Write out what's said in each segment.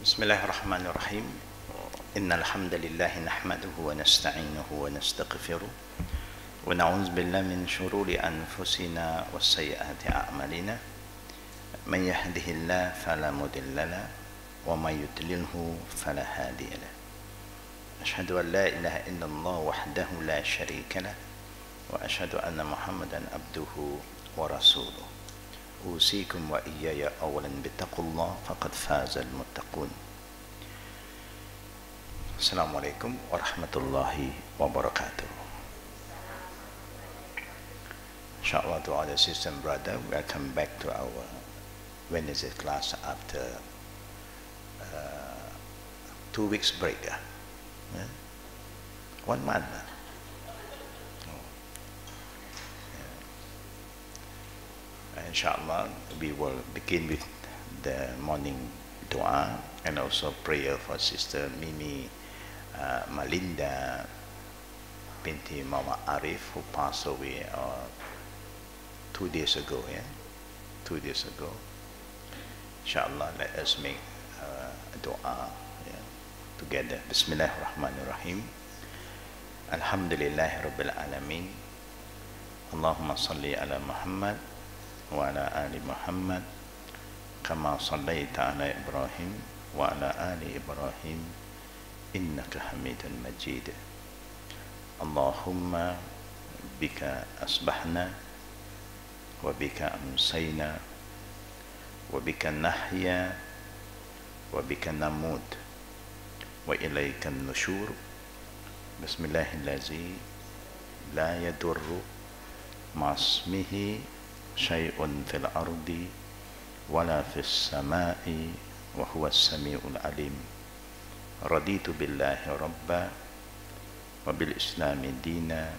بسم الله الرحمن الرحيم. إن الحمد لله نحمده ونستعينه ونستغفره ونعوذ بالله من شرور أنفسنا وسيئات أعمالنا. من يهده الله فلا مضل له ومن يضلله فلا هادي له. أشهد أن لا إله إلا الله وحده لا شريك له وأشهد أن محمدا عبده ورسوله. أوصيكم وإياي أولا بتقوى الله فقد فاز المتقون. السلام عليكم ورحمة الله وبركاته. Inshallah, to all the sister and brother, welcome back to our Wednesday class after 2 weeks break. 1 month. Inshallah, we will begin with the morning dua and also prayer for Sister Mimi Malinda binti Mama Arif, who passed away 2 days ago. 2 days ago. Inshallah, let us make a dua together. Bismillahirrahmanirrahim. Alhamdulillahi Rabbil Alameen. Allahumma salli ala Muhammad wa ala ali Muhammad kama sallaita ala Ibrahim wa ala ali Ibrahim innaka hamidun majid. Allahumma bika asbahna wa bika amsayna wa bika nahya wa bika namut wa ilayka nushur. Bismillahirrahmanirrahim. La yadurru ma'asmihi syai'un fil ardi wala fis sama'i wa huwa as-sami'ul alim. Raditu billahi rabba wa bil islami dina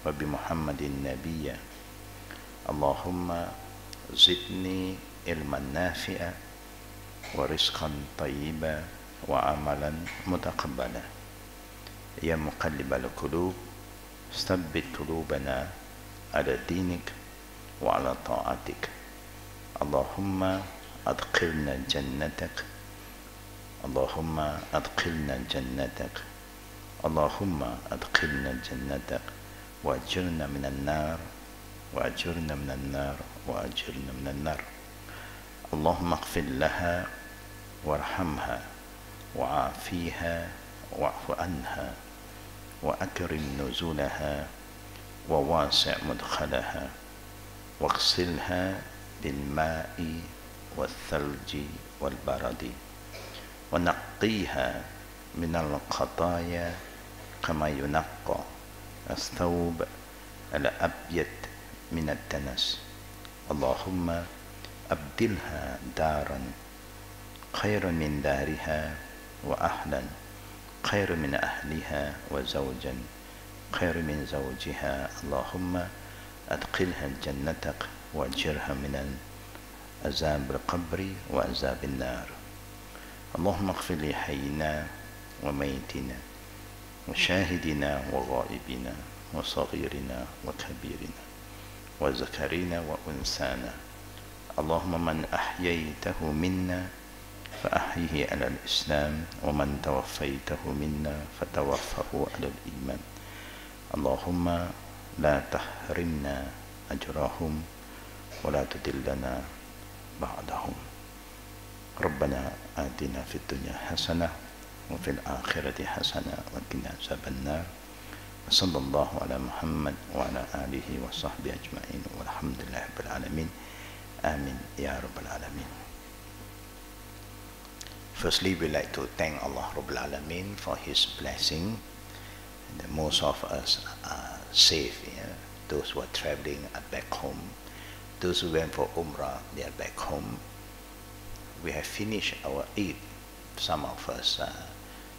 wa bi muhammadin nabiyya. Allahumma zidni ilman nafi'a wa rizqan tayyiba wa amalan mutaqabbala. Ya muqallibal qulub tsabbit qulubana ala dinik wa ala ta'atik. Allahumma adkhilna jannatak. Allahumma adkhilna jannatak. Allahumma adkhilna jannatak wa ajirna minan nar wa ajirna minan nar wa ajirna minan nar. Allahumma ighfir laha warhamha wa afiha wa'fu anha wa akrim nuzulaha wa wasi' mudkhalaha واغسلها بالماء والثلج والبرد ونقيها من الخطايا كما ينقى الثوب الأبيض من الدنس. اللهم أبدلها دارا خيرا من دارها وأهلا خير من أهلها وزوجا خير من زوجها. اللهم أدخلها جنتك وأجرها من عذاب القبر وعذاب النار. اللهم اغفر لحينا وميتنا وشاهدنا وغائبنا وصغيرنا وكبيرنا وذكرنا وأنثانا. اللهم من أحييته منا فأحيه على الإسلام ومن توفيته منا فتوفه على الإيمان. اللهم لا تحرمنا أجرهم ولا تدلنا بعدهم. ربنا آتنا في الدنيا حسنة وفي الآخرة حسنة وقنا عذاب النار. وصلى الله على محمد وعلى آله وصحبه أجمعين والحمد لله رب العالمين. آمين يا رب العالمين. Firstly, we like to thank Allah Rabbul Alameen for His blessing. And most of us are safe. Those who are traveling are back home. Those who went for Umrah, they are back home. We have finished our Eid. Some of us are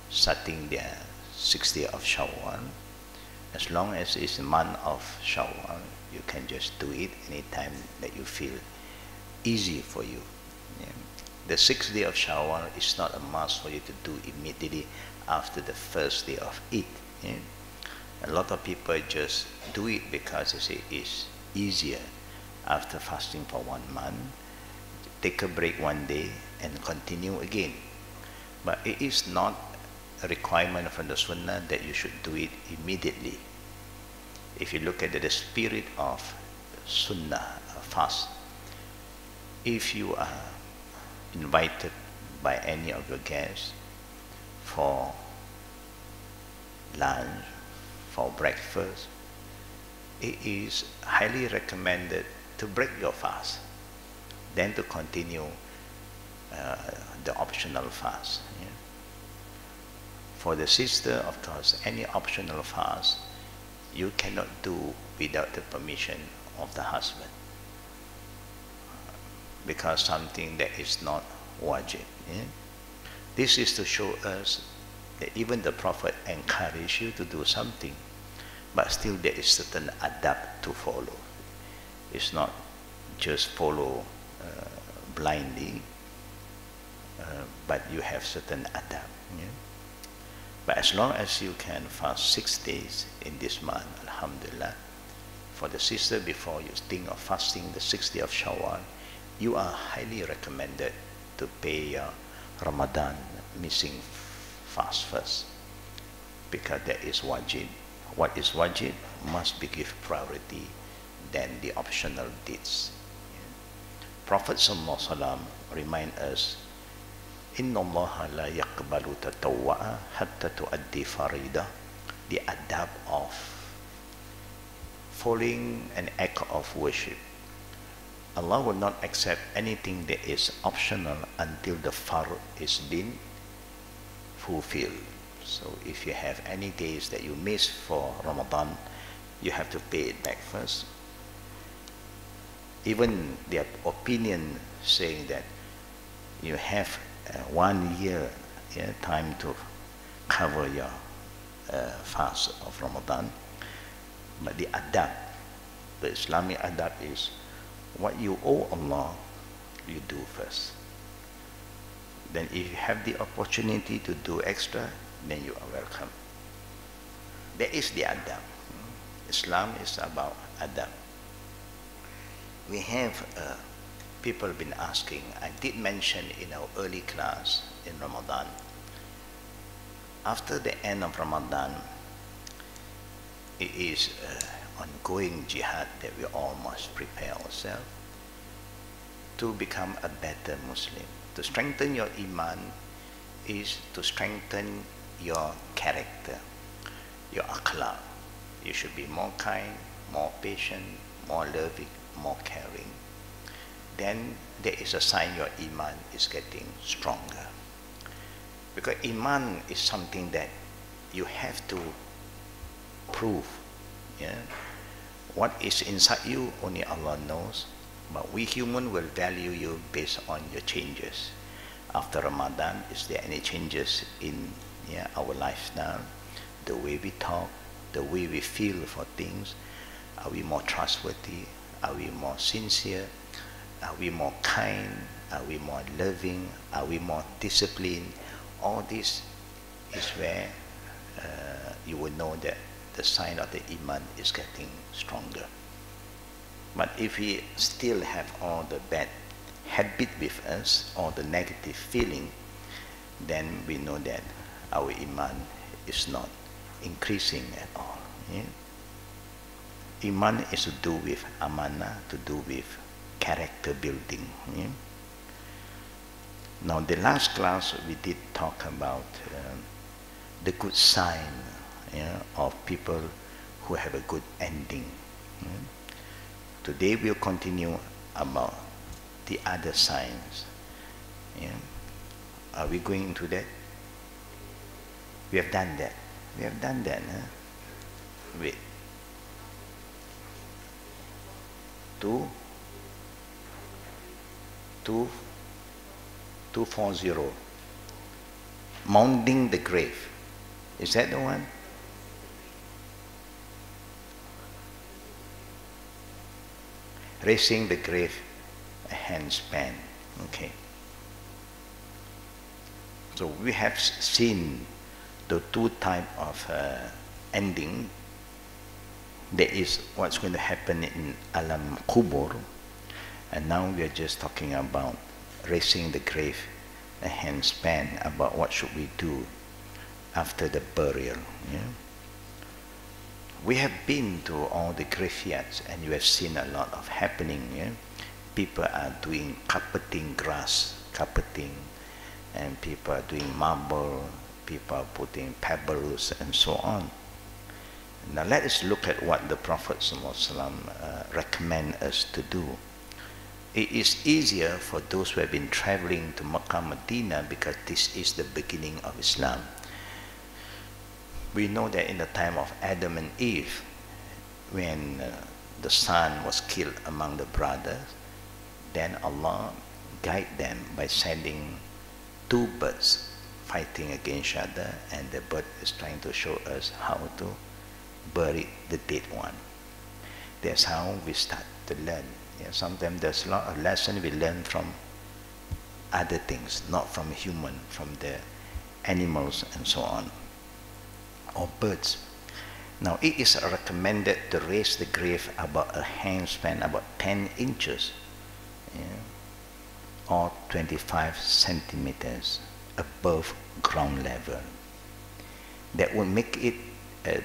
starting their 6th day of Shawwal. As long as it's the month of Shawwal, you can just do it anytime that you feel easy for you. The 6th day of Shawwal is not a must for you to do immediately after the first day of Eid. A lot of people just do it because they say it's easier after fasting for 1 month. Take a break 1 day and continue again. But it is not a requirement from the Sunnah that you should do it immediately. If you look at the spirit of Sunnah fast, if you are invited by any of your guests for lunch, for breakfast, it is highly recommended to break your fast, then to continue the optional fast. Yeah. For the sister, of course, any optional fast you cannot do without the permission of the husband, because something that is not wajib. Yeah? This is to show us that even the Prophet encouraged you to do something, but still there is certain adab to follow. It's not just follow blindly, but you have certain adab. Yeah? But as long as you can fast 6 days in this month, alhamdulillah, for the sister, before you think of fasting the 6th day of Shawwal, you are highly recommended to pay your Ramadan missing fast first, because that is wajib. What is wajib must be given priority than the optional deeds. Prophet sallallahu alaihi wasallam remind us, Inna Allah la yaqbalu tatawwa'a hatta tuaddi farida. The adab of following an act of worship. Allah will not accept anything that is optional until the fard is been fulfilled. So if you have any days that you miss for Ramadan, you have to pay it back first. Even their opinion saying that you have 1 year time to cover your fast of Ramadan. But the adab, the Islamic adab is what you owe Allah, you do first. Then if you have the opportunity to do extra, then you are welcome. That is the adab. Islam is about adab. We have people been asking, I did mention in our early class in Ramadan, after the end of Ramadan, it is ongoing jihad that we all must prepare ourselves to become a better Muslim. To strengthen your iman is to strengthen your character, your akhlaq. You should be more kind, more patient, more loving, more caring. Then there is a sign your iman is getting stronger. Because iman is something that you have to prove. Yeah? What is inside you, only Allah knows. But we human will value you based on your changes. After Ramadan, is there any changes in our lifestyle? The way we talk, the way we feel for things. Are we more trustworthy? Are we more sincere? Are we more kind? Are we more loving? Are we more disciplined? All this is where you will know that the sign of the iman is getting stronger. But if we still have all the bad habit with us, or the negative feeling, then we know that our iman is not increasing at all. Yeah? Iman is to do with amanah, to do with character building. Yeah? Now, the last class we did talk about the good sign of people who have a good ending. Yeah? Today we'll continue about the other signs. Yeah? Are we going into that? We have done that. We have done that. Huh? Wait. 240. Mounding the grave. Is that the one? Raising the grave, a handspan. Okay. So we have seen the two types of ending. There is what's going to happen in Alam Kubur, and now we are just talking about raising the grave a handspan about what should we do after the burial. Yeah? We have been to all the graveyards and you have seen a lot of happening. Yeah? People are doing carpeting grass, carpeting, and people are doing marble, people are putting pebbles and so on. Now let us look at what the Prophet ﷺ recommend us to do. It is easier for those who have been traveling to Makkah, Medina, because this is the beginning of Islam. We know that in the time of Adam and Eve, when the son was killed among the brothers, then Allah guided them by sending two birds fighting against each other, and the bird is trying to show us how to bury the dead one. That's how we start to learn. Yeah, sometimes there's a lot of lessons we learn from other things, not from human, from the animals and so on, or birds. Now it is recommended to raise the grave about a handspan, about 10 inches, yeah, or 25 centimeters above ground level. That will make it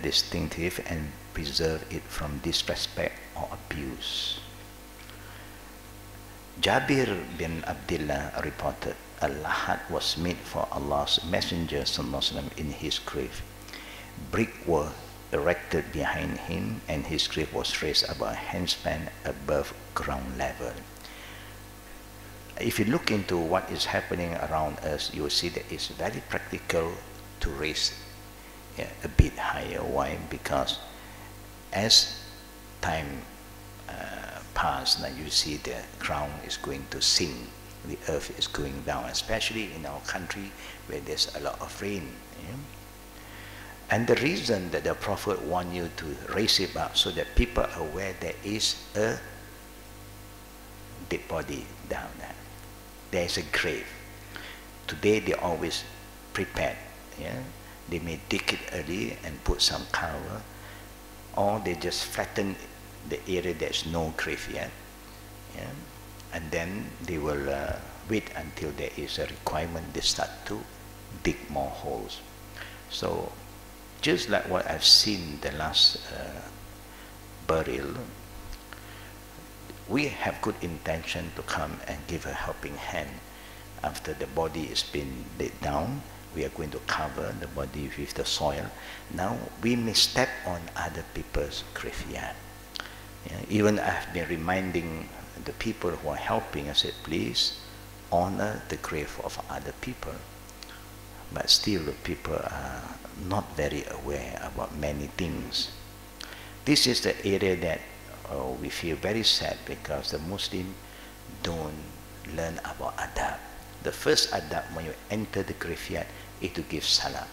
distinctive and preserve it from disrespect or abuse. Jabir bin Abdullah reported, a lahad was made for Allah's Messenger ﷺ in his grave. Brick were erected behind him, and his grave was raised about a handspan above ground level. If you look into what is happening around us, you will see that it's very practical to raise a bit higher. Why? Because as time pass, now you see the ground is going to sink, the earth is going down, especially in our country where there's a lot of rain. Yeah? And the reason that the Prophet wants you to raise it up so that people are aware there is a dead body down there. There is a grave. Today they always prepared. Yeah? They may dig it early and put some cover, or they just flatten the area there's no grave yet, yeah? And then they will wait until there is a requirement, they start to dig more holes. So just like what I've seen the last burial, we have good intention to come and give a helping hand. After the body has been laid down, we are going to cover the body with the soil. Now we may step on other people's graveyard. Yeah, even I've been reminding the people who are helping, I said, please honor the grave of other people. But still people are not very aware about many things. This is the area that we feel very sad, because the Muslim don't learn about adab. The first adab when you enter the graveyard is to give salam.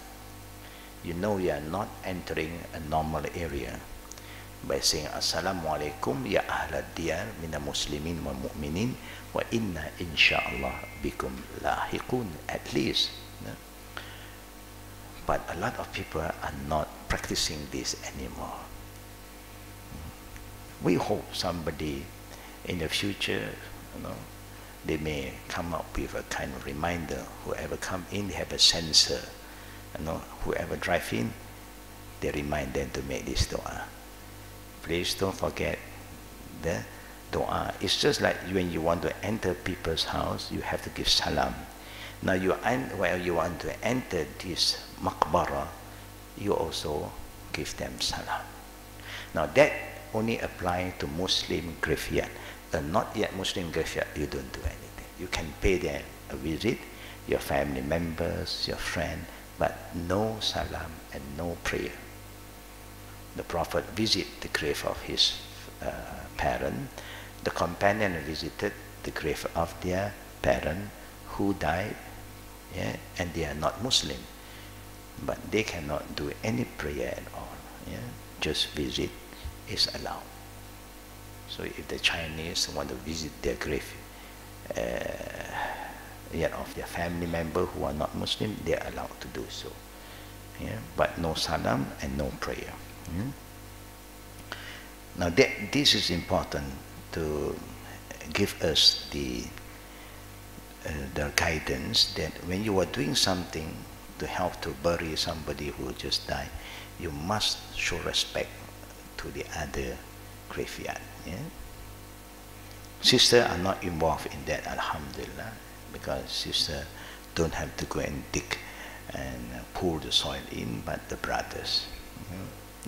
You know you are not entering a normal area by saying Assalamualaikum ya ahlad diyar minal muslimin wal mu'minin wa inna insha'Allah bikum lahiqun, at least. No? But a lot of people are not practicing this anymore. We hope somebody in the future, you know, they may come up with a kind of reminder. Whoever come in, they have a sensor. You know, whoever drive in, they remind them to make this dua. Please don't forget the dua. It's just like when you want to enter people's house, you have to give salam. Now while you want to enter this maqbara, you also give them salam. Now that only apply to Muslim graveyard. Not yet Muslim graveyard, you don't do anything. You can pay them a visit, your family members, your friend, but no salam and no prayer. The Prophet visited the grave of his parent. The companion visited the grave of their parent who died, yeah, and they are not Muslim. But they cannot do any prayer at all. Yeah? Just visit is allowed. So if the Chinese want to visit their grave yet of their family member who are not Muslim, they are allowed to do so. Yeah? But no salam and no prayer. Yeah? Now this is important to give us the the guidance that when you are doing something to help to bury somebody who just died, you must show respect to the other graveyard. Yeah? Sisters are not involved in that, alhamdulillah, because sisters don't have to go and dig and pull the soil in, but the brothers.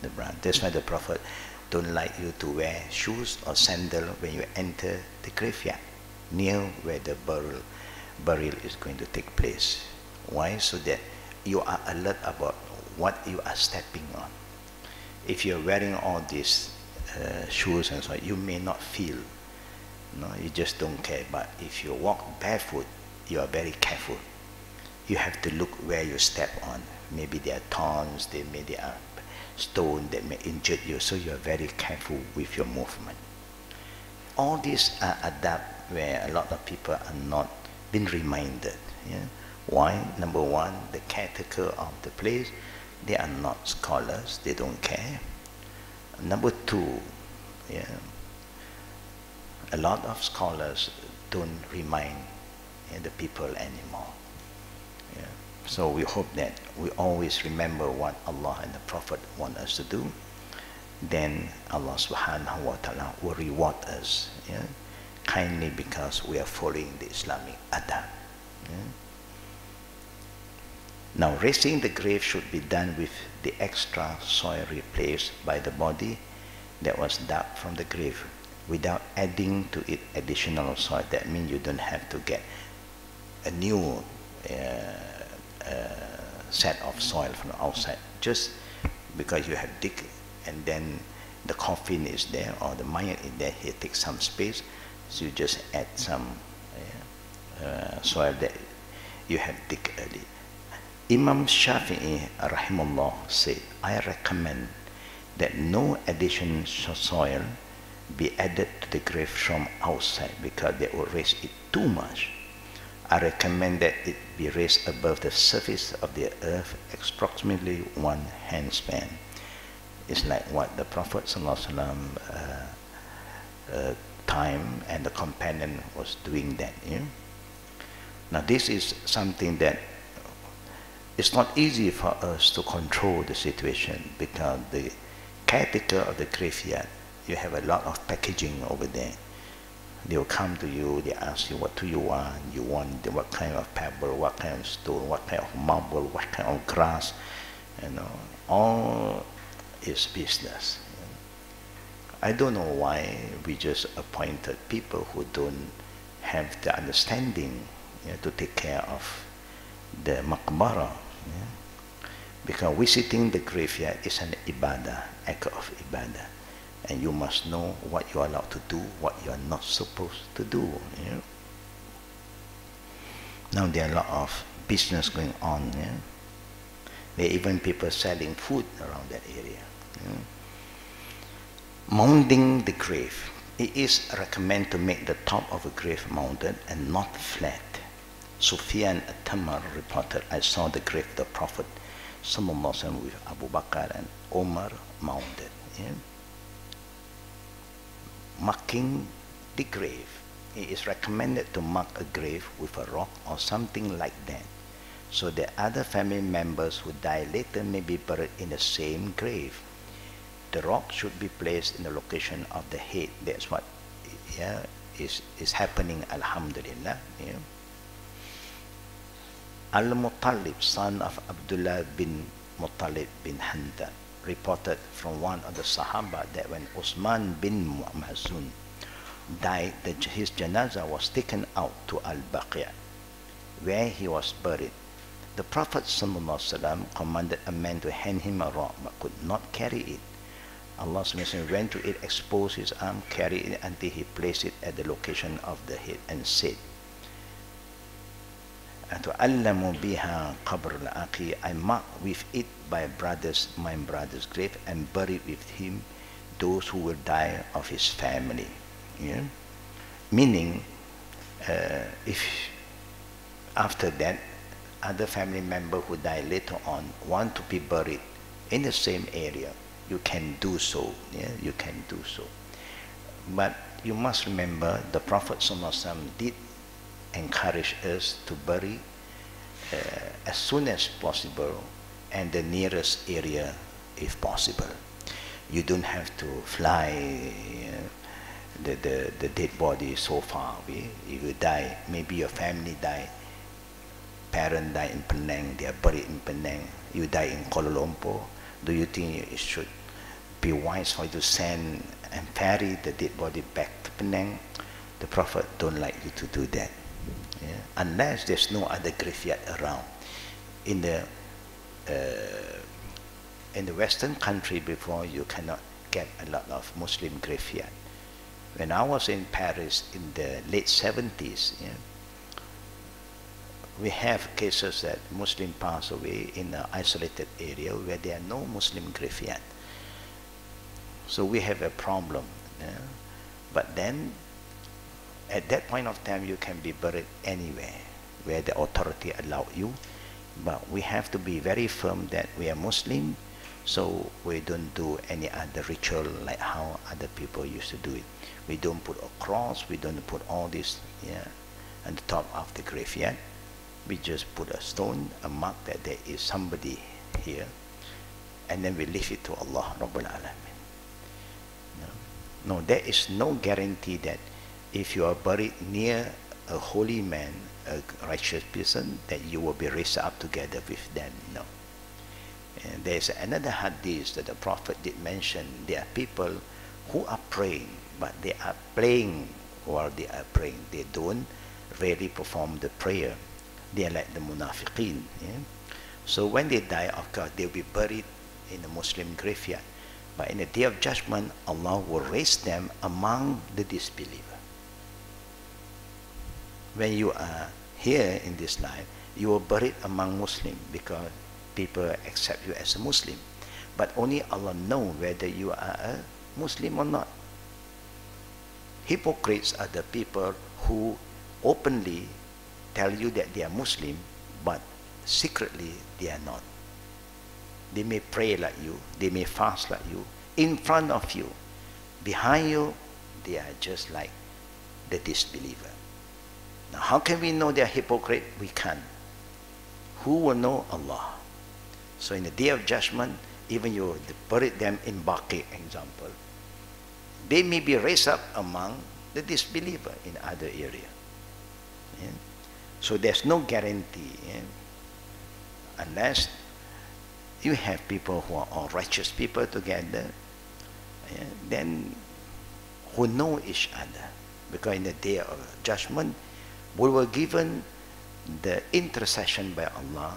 The brother. That's why the Prophet don't like you to wear shoes or sandal when you enter the graveyard, near where the burial is going to take place. Why? So that you are alert about what you are stepping on. If you're wearing all these shoes and so on, you may not feel. No, you just don't care. But if you walk barefoot, you are very careful. You have to look where you step on. Maybe there are thorns, there are stones that may injure you, so you are very careful with your movement. All these are adapt where a lot of people are not been reminded. Yeah? Why? Number one, the caretaker of the place, they are not scholars, they don't care. Number two, yeah, a lot of scholars don't remind the people anymore. Yeah. So we hope that we always remember what Allah and the Prophet want us to do. Then Allah subhanahu wa ta'ala will reward us, yeah, kindly, because we are following the Islamic adab. Yeah. Now, raising the grave should be done with the extra soil replaced by the body that was dug from the grave, without adding to it additional soil. That means you don't have to get a new set of soil from the outside, just because you have dig and then the coffin is there or the mayat is there, it takes some space, so you just add some soil that you have dig early. Imam Shafi'i rahimahullah said, I recommend that no additional soil be added to the grave from outside, because they will raise it too much. I recommend that it be raised above the surface of the earth, approximately 1 handspan. It's like what the Prophet time and the companion was doing that. Yeah? Now this is something that it's not easy for us to control the situation, because the caretaker of the graveyard, you have a lot of packaging over there. They will come to you, they ask you what do you want, what kind of pebble, what kind of stone, what kind of marble, what kind of grass, all is business. I don't know why we just appointed people who don't have the understanding to take care of the maqbara. Because visiting the graveyard is an ibadah, act of ibadah. And you must know what you are allowed to do, what you are not supposed to do. Now there are a lot of business going on. There are even people selling food around that area. Mounding the grave. It is recommended to make the top of a grave mounded and not flat. Sufyan at-Tamar reported, I saw the grave of the Prophet with Abu Bakr and Omar mounded. Marking the grave. It is recommended to mark a grave with a rock or something like that, so that other family members who die later may be buried in the same grave. The rock should be placed in the location of the head. That's what is happening, alhamdulillah. Al-Muttalib, son of Abdullah bin Muttalib bin Handa, reported from one of the Sahaba that when Usman bin Mazun died, his janazah was taken out to Al-Baqi', where he was buried. The Prophet ﷺ commanded a man to hand him a rock, but could not carry it. Allah's Messenger went to it, exposed his arm, carried it until he placed it at the location of the head, and said, أَتُعَلَّمُ بِهَا قَبْرَ الْأَخِي, I mark with it my brother's grave, and bury with him those who will die of his family. Meaning, if after that, other family member who die later on want to be buried in the same area, you can do so. You can do so. But you must remember the Prophet ﷺ did encourage us to bury as soon as possible and the nearest area if possible. You don't have to fly the dead body so far away. If you die, maybe your family die, parent die in Penang, they are buried in Penang, you die in Kuala Lumpur, do you think it should be wise for you to send and ferry the dead body back to Penang? The Prophet don't like you to do that, unless there's no other graveyard around. In the Western country before, you cannot get a lot of Muslim graveyard. When I was in Paris in the late 70s, we have cases that Muslim pass away in an isolated area where there are no Muslim graveyard. So we have a problem. But then, at that point of time, you can be buried anywhere where the authority allow you. But we have to be very firm that we are Muslim, so we don't do any other ritual like how other people used to do it. We don't put a cross, we don't put all this on the top of the graveyard. We just put a stone, a mark that there is somebody here, and then we leave it to Allah Rabbul Alamin. No, there is no guarantee that if you are buried near a holy man, a righteous person, that you will be raised up together with them. No. And there's another hadith that the Prophet did mention. There are people who are praying, but they are playing while they are praying. They don't really perform the prayer. They are like the munafiqeen. So when they die, of course, they'll be buried in a Muslim graveyard. But in the Day of Judgment, Allah will raise them among the disbelievers. When you are here in this life, you are buried among Muslims because people accept you as a Muslim. But only Allah knows whether you are a Muslim or not. Hypocrites are the people who openly tell you that they are Muslim, but secretly they are not. They may pray like you, they may fast like you, in front of you. Behind you, they are just like the disbeliever. Now, how can we know they are hypocrite? We can't. Who will know? Allah. So in the Day of Judgment, even you buried them in Baqi, example, they may be raised up among the disbeliever in other area. So there's no guarantee, unless you have people who are all righteous people together, then who know each other. Because in the Day of Judgment, we were given the intercession by Allah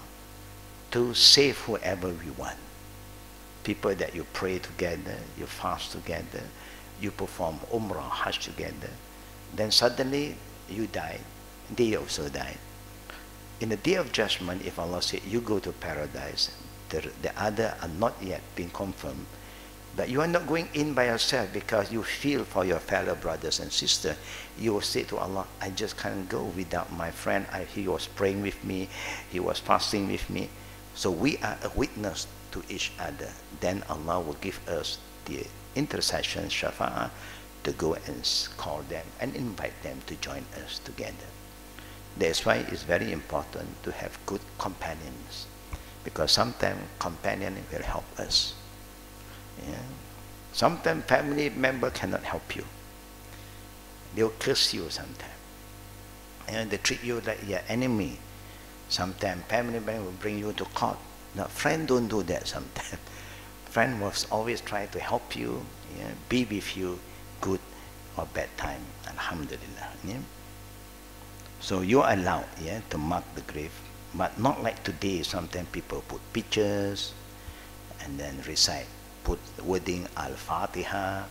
to save whoever we want. People that you pray together, you fast together, you perform Umrah, Hajj together, then suddenly you die, they also die. In the Day of Judgment, if Allah said, you go to paradise, the other are not yet being confirmed, but you are not going in by yourself because you feel for your fellow brothers and sisters. You will say to Allah, I just can't go without my friend. He was praying with me, he was fasting with me. So we are a witness to each other. Then Allah will give us the intercession, shafa'ah, to go and call them and invite them to join us together. That's why it's very important to have good companions, because sometimes companion will help us. Sometimes family member cannot help you. They'll curse you sometimes. And they treat you like your enemy. Sometimes family member will bring you to court. Now, friend don't do that sometimes. Friend will always try to help you, be with you, good or bad time. Alhamdulillah. So you're allowed to mark the grave, but not like today. Sometimes people put pictures and then recite, put the wording Al-Fatiha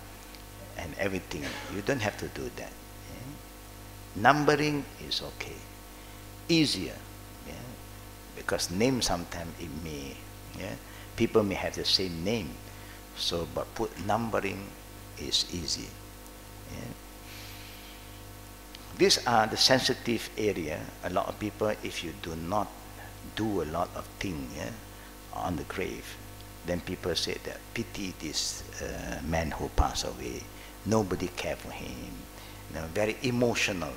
and everything. You don't have to do that. Numbering is okay, easier, because name sometimes it may, people may have the same name, so but put numbering is easy. These are the sensitive area. A lot of people, if you do not do a lot of things on the grave, then people say that pity this man who passed away. Nobody cared for him. Very emotional.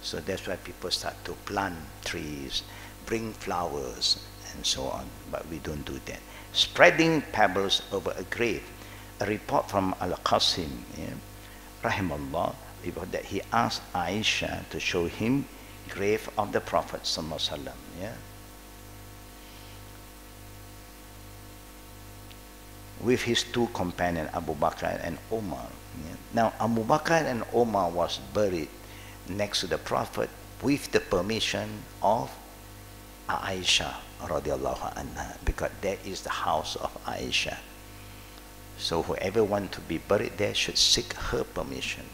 So that's why people start to plant trees, bring flowers, and so on. But we don't do that. Spreading pebbles over a grave. A report from Al-Qasim, Rahimahullah, that he asked Aisha to show him grave of the Prophet Sallallahu Alaihi Wasallam. With his two companions, Abu Bakr and Omar. Now, Abu Bakr and Omar was buried next to the Prophet with the permission of Aisha radiallahu anha, because that is the house of Aisha. So whoever wants to be buried there should seek her permission.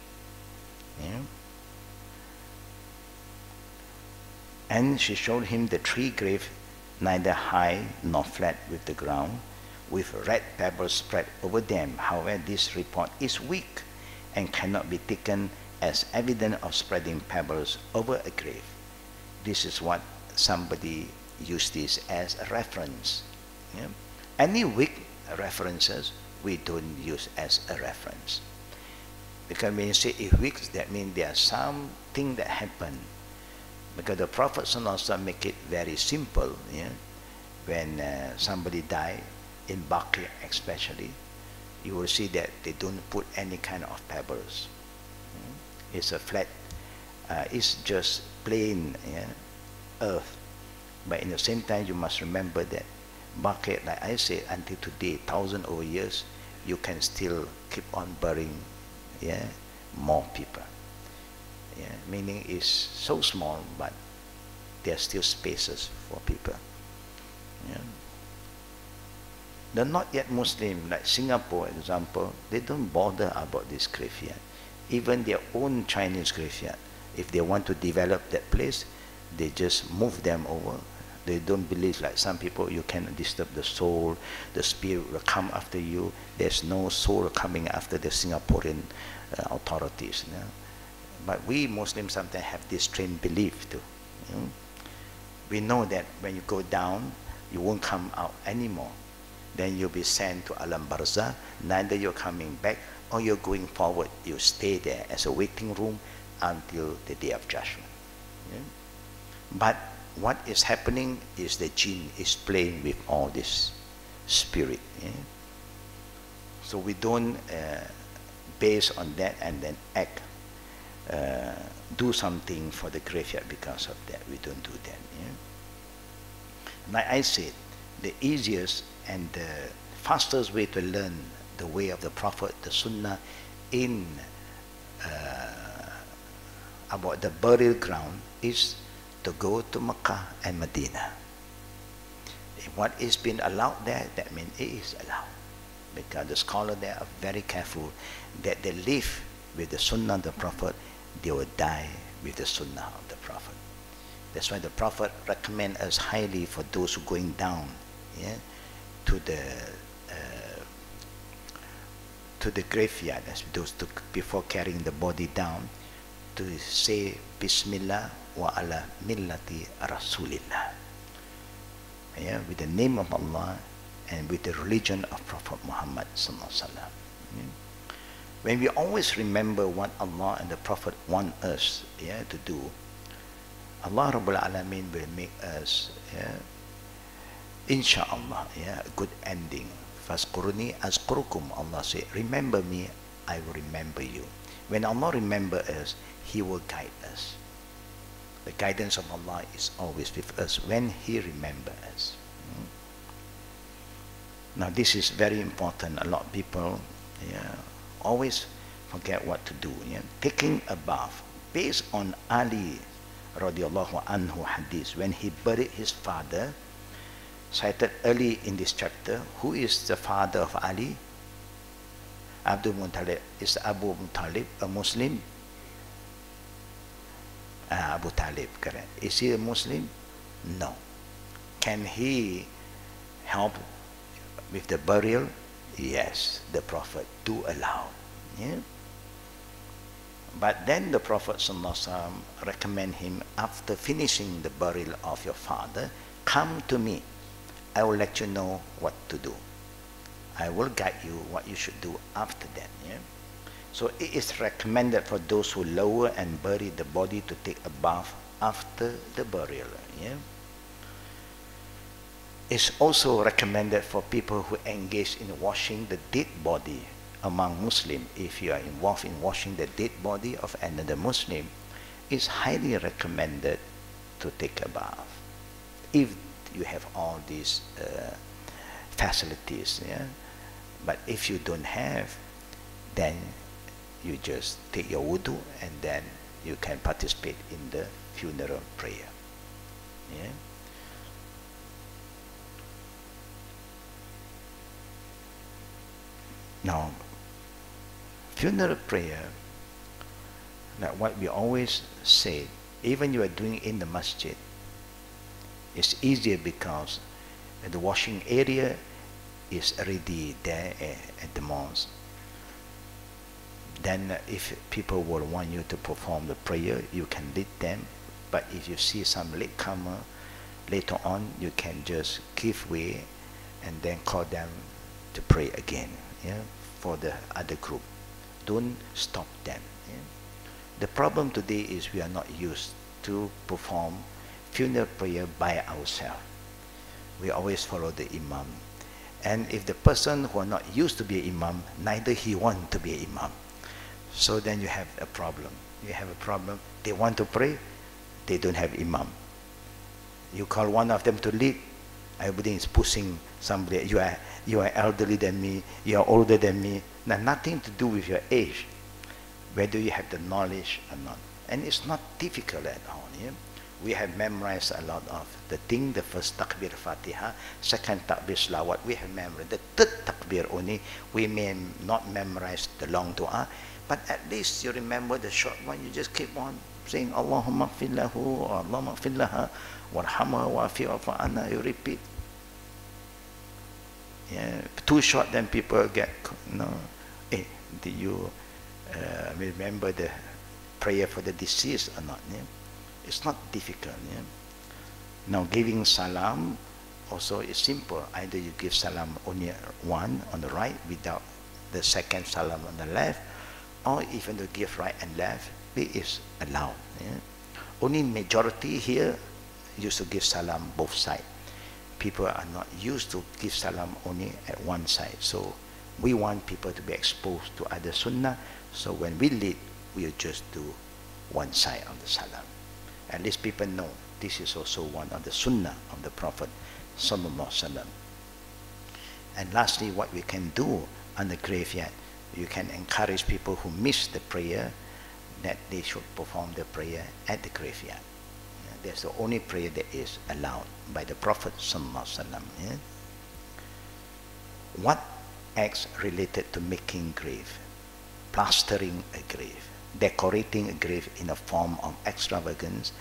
And she showed him the three graves, neither high nor flat with the ground, with red pebbles spread over them. However, this report is weak and cannot be taken as evidence of spreading pebbles over a grave. This is what somebody used this as a reference. Any weak references we don't use as a reference, because when you say it weak, that means there's something that happened. Because the Prophet ﷺ make it very simple. When somebody die in Baqi especially, you will see that they don't put any kind of pebbles. It's a flat, it's just plain earth. But in the same time, you must remember that Baqi, like I said, until today, 1,000 over years, you can still keep on burying more people. Meaning it's so small, but there are still spaces for people. The not yet Muslim, like Singapore, example, they don't bother about this graveyard. Even their own Chinese graveyard, if they want to develop that place, they just move them over. They don't believe, like some people, you cannot disturb the soul, the spirit will come after you. There's no soul coming after the Singaporean authorities. But we Muslims sometimes have this strange belief too. We know that when you go down, you won't come out anymore. Then you'll be sent to Alam Barzah. Neither you're coming back or you're going forward. You stay there as a waiting room until the day of judgment. But what is happening is the jinn is playing with all this spirit. So we don't base on that and then act, do something for the graveyard because of that. We don't do that. Like I said, the easiest and the fastest way to learn the way of the Prophet, the Sunnah, in about the burial ground is to go to Mecca and Medina. If what is being allowed there, that means it is allowed. Because the scholars there are very careful that they live with the Sunnah of the Prophet, they will die with the Sunnah of the Prophet. That's why the Prophet recommends us highly for those who are going down to the graveyard, as those before carrying the body down, to say Bismillah wa ala millati Rasulillah, with the name of Allah and with the religion of Prophet Muhammad sallallahu alaihi wasallam. When we always remember what Allah and the Prophet want us to do, Allah Rabbul Alameen will make us insha'Allah a good ending. Fasquruni azqurukum, Allah said, remember me, I will remember you. When Allah remember us, He will guide us. The guidance of Allah is always with us when He remember us. Now this is very important. A lot of people always forget what to do. Taking a bath, based on Ali radiallahu anhu hadith, when he buried his father, cited early in this chapter. Who is the father of Ali? Abdul Muttalib. Is Abu Muttalib a Muslim? Abu Talib, correct. Is he a Muslim? No. Can he help with the burial? Yes, the Prophet do allow. But then the Prophet ﷺ recommend him, after finishing the burial of your father, come to me. I will let you know what to do. I will guide you what you should do after that. So it is recommended for those who lower and bury the body to take a bath after the burial. Yeah? It's also recommended for people who engage in washing the dead body among Muslims. If you are involved in washing the dead body of another Muslim, it's highly recommended to take a bath. If you have all these facilities, yeah? But if you don't have, then you just take your wudu and then you can participate in the funeral prayer. Yeah? Now, funeral prayer, like what we always say, even you are doing in the masjid, it's easier because the washing area is already there at the mosque. Then if people will want you to perform the prayer, you can lead them. But if you see some latecomer, later on you can just give way and then call them to pray again, yeah, for the other group. Don't stop them. Yeah? The problem today is we are not used to perform funeral prayer by ourselves. We always follow the imam. And if the person who are not used to be an imam, neither he want to be an imam. So then you have a problem. You have a problem. They want to pray, they don't have imam. You call one of them to lead, everybody is pushing somebody. You are elderly than me, you are older than me. Now, nothing to do with your age, whether you have the knowledge or not. And it's not difficult at all. Yeah? We have memorized a lot of the thing. The first takbir Fatiha, second takbir Salawat, we have memorized. The third takbir only, we may not memorize the long dua, but at least you remember the short one. You just keep on saying Allahumma gfir lahu, or Allahumma gfir laha, warhamha wa'afi wa'fu anha. You repeat. Yeah, too short, then people get, no. Hey, did you remember the prayer for the deceased or not? Yeah? It's not difficult. Yeah? Now, giving salam also is simple. Either you give salam only one on the right without the second salam on the left, or even to give right and left, it is allowed. Yeah? Only majority here used to give salam both sides. People are not used to give salam only at one side. So we want people to be exposed to other sunnah. So when we lead, we just do one side of the salam. At least people know this is also one of the sunnah of the Prophet sallallahu alaihi wasallam. And lastly, what we can do on the graveyard, you can encourage people who miss the prayer that they should perform the prayer at the graveyard. That's the only prayer that is allowed by the Prophet sallallahu alaihi wasallam. Yeah? What acts related to making grave? Plastering a grave, decorating a grave in a form of extravagance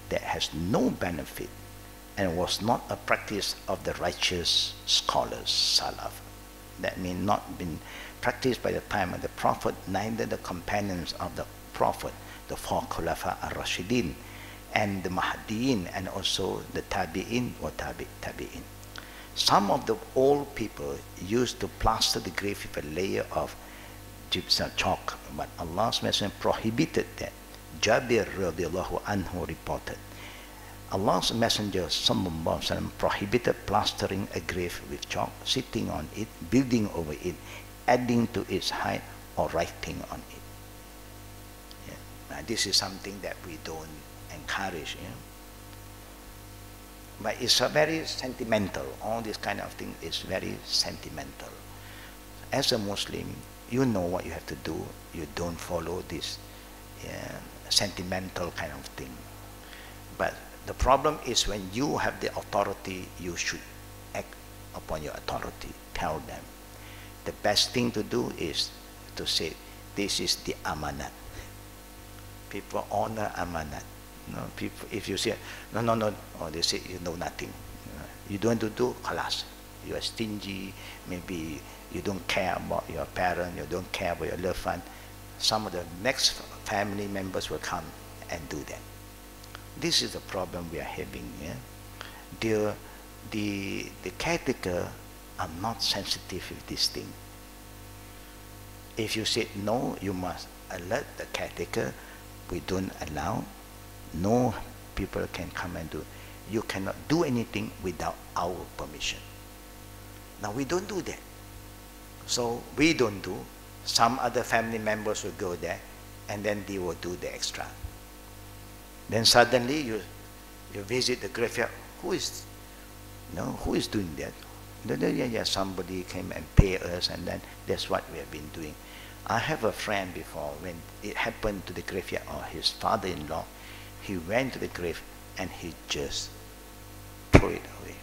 that has no benefit and was not a practice of the righteous scholars, Salaf. That means not been practiced by the time of the Prophet, neither the companions of the Prophet, the four Khulafa al-Rashidin, and the Mahdiin, and also the Tabi'in or Tabi'in. Some of the old people used to plaster the grave with a layer of gypsum chalk, but Allah's Messenger prohibited that. Jabir radiallahu anhu reported, Allah's Messenger sallallahu alaihi wasallam prohibited plastering a grave with chalk, sitting on it, building over it, adding to its height, or writing on it. Yeah. Now, this is something that we don't encourage. Yeah? But it's a very sentimental. All this kind of thing is very sentimental. As a Muslim, you know what you have to do. You don't follow this sentimental kind of thing. But the problem is when you have the authority, you should act upon your authority. Tell them. The best thing to do is to say, this is the amanat. People honor amanat. No, people, if you say, no, or they say, you know nothing. You don't want to do, khalas. You are stingy, maybe you don't care about your parent, you don't care about your loved one. Some of the next family members will come and do that. This is the problem we are having. Yeah? The caretaker are not sensitive with this thing. If you say no, you must alert the caretaker. We don't allow. No people can come and do. You cannot do anything without our permission. Now we don't do that. So we don't do. Some other family members will go there, and then they will do the extra. Then suddenly you visit the graveyard. Who is doing that? Yeah, somebody came and pay us, and then that's what we have been doing. I have a friend before, when it happened to the graveyard of his father-in-law, he went to the grave and he just threw it away.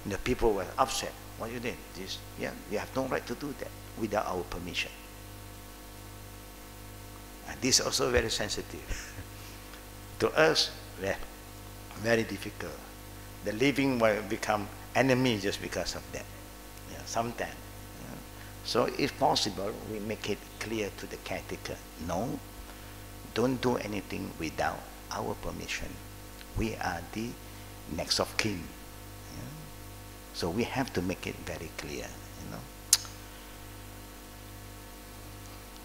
The people were upset. What you did? This, yeah, you have no right to do that without our permission. And this is also very sensitive. To us, very difficult. The living will become enemy just because of that. Yeah, sometimes. Yeah. So if possible, we make it clear to the caretaker, no, don't do anything without our permission. We are the next of kin. Yeah. So we have to make it very clear.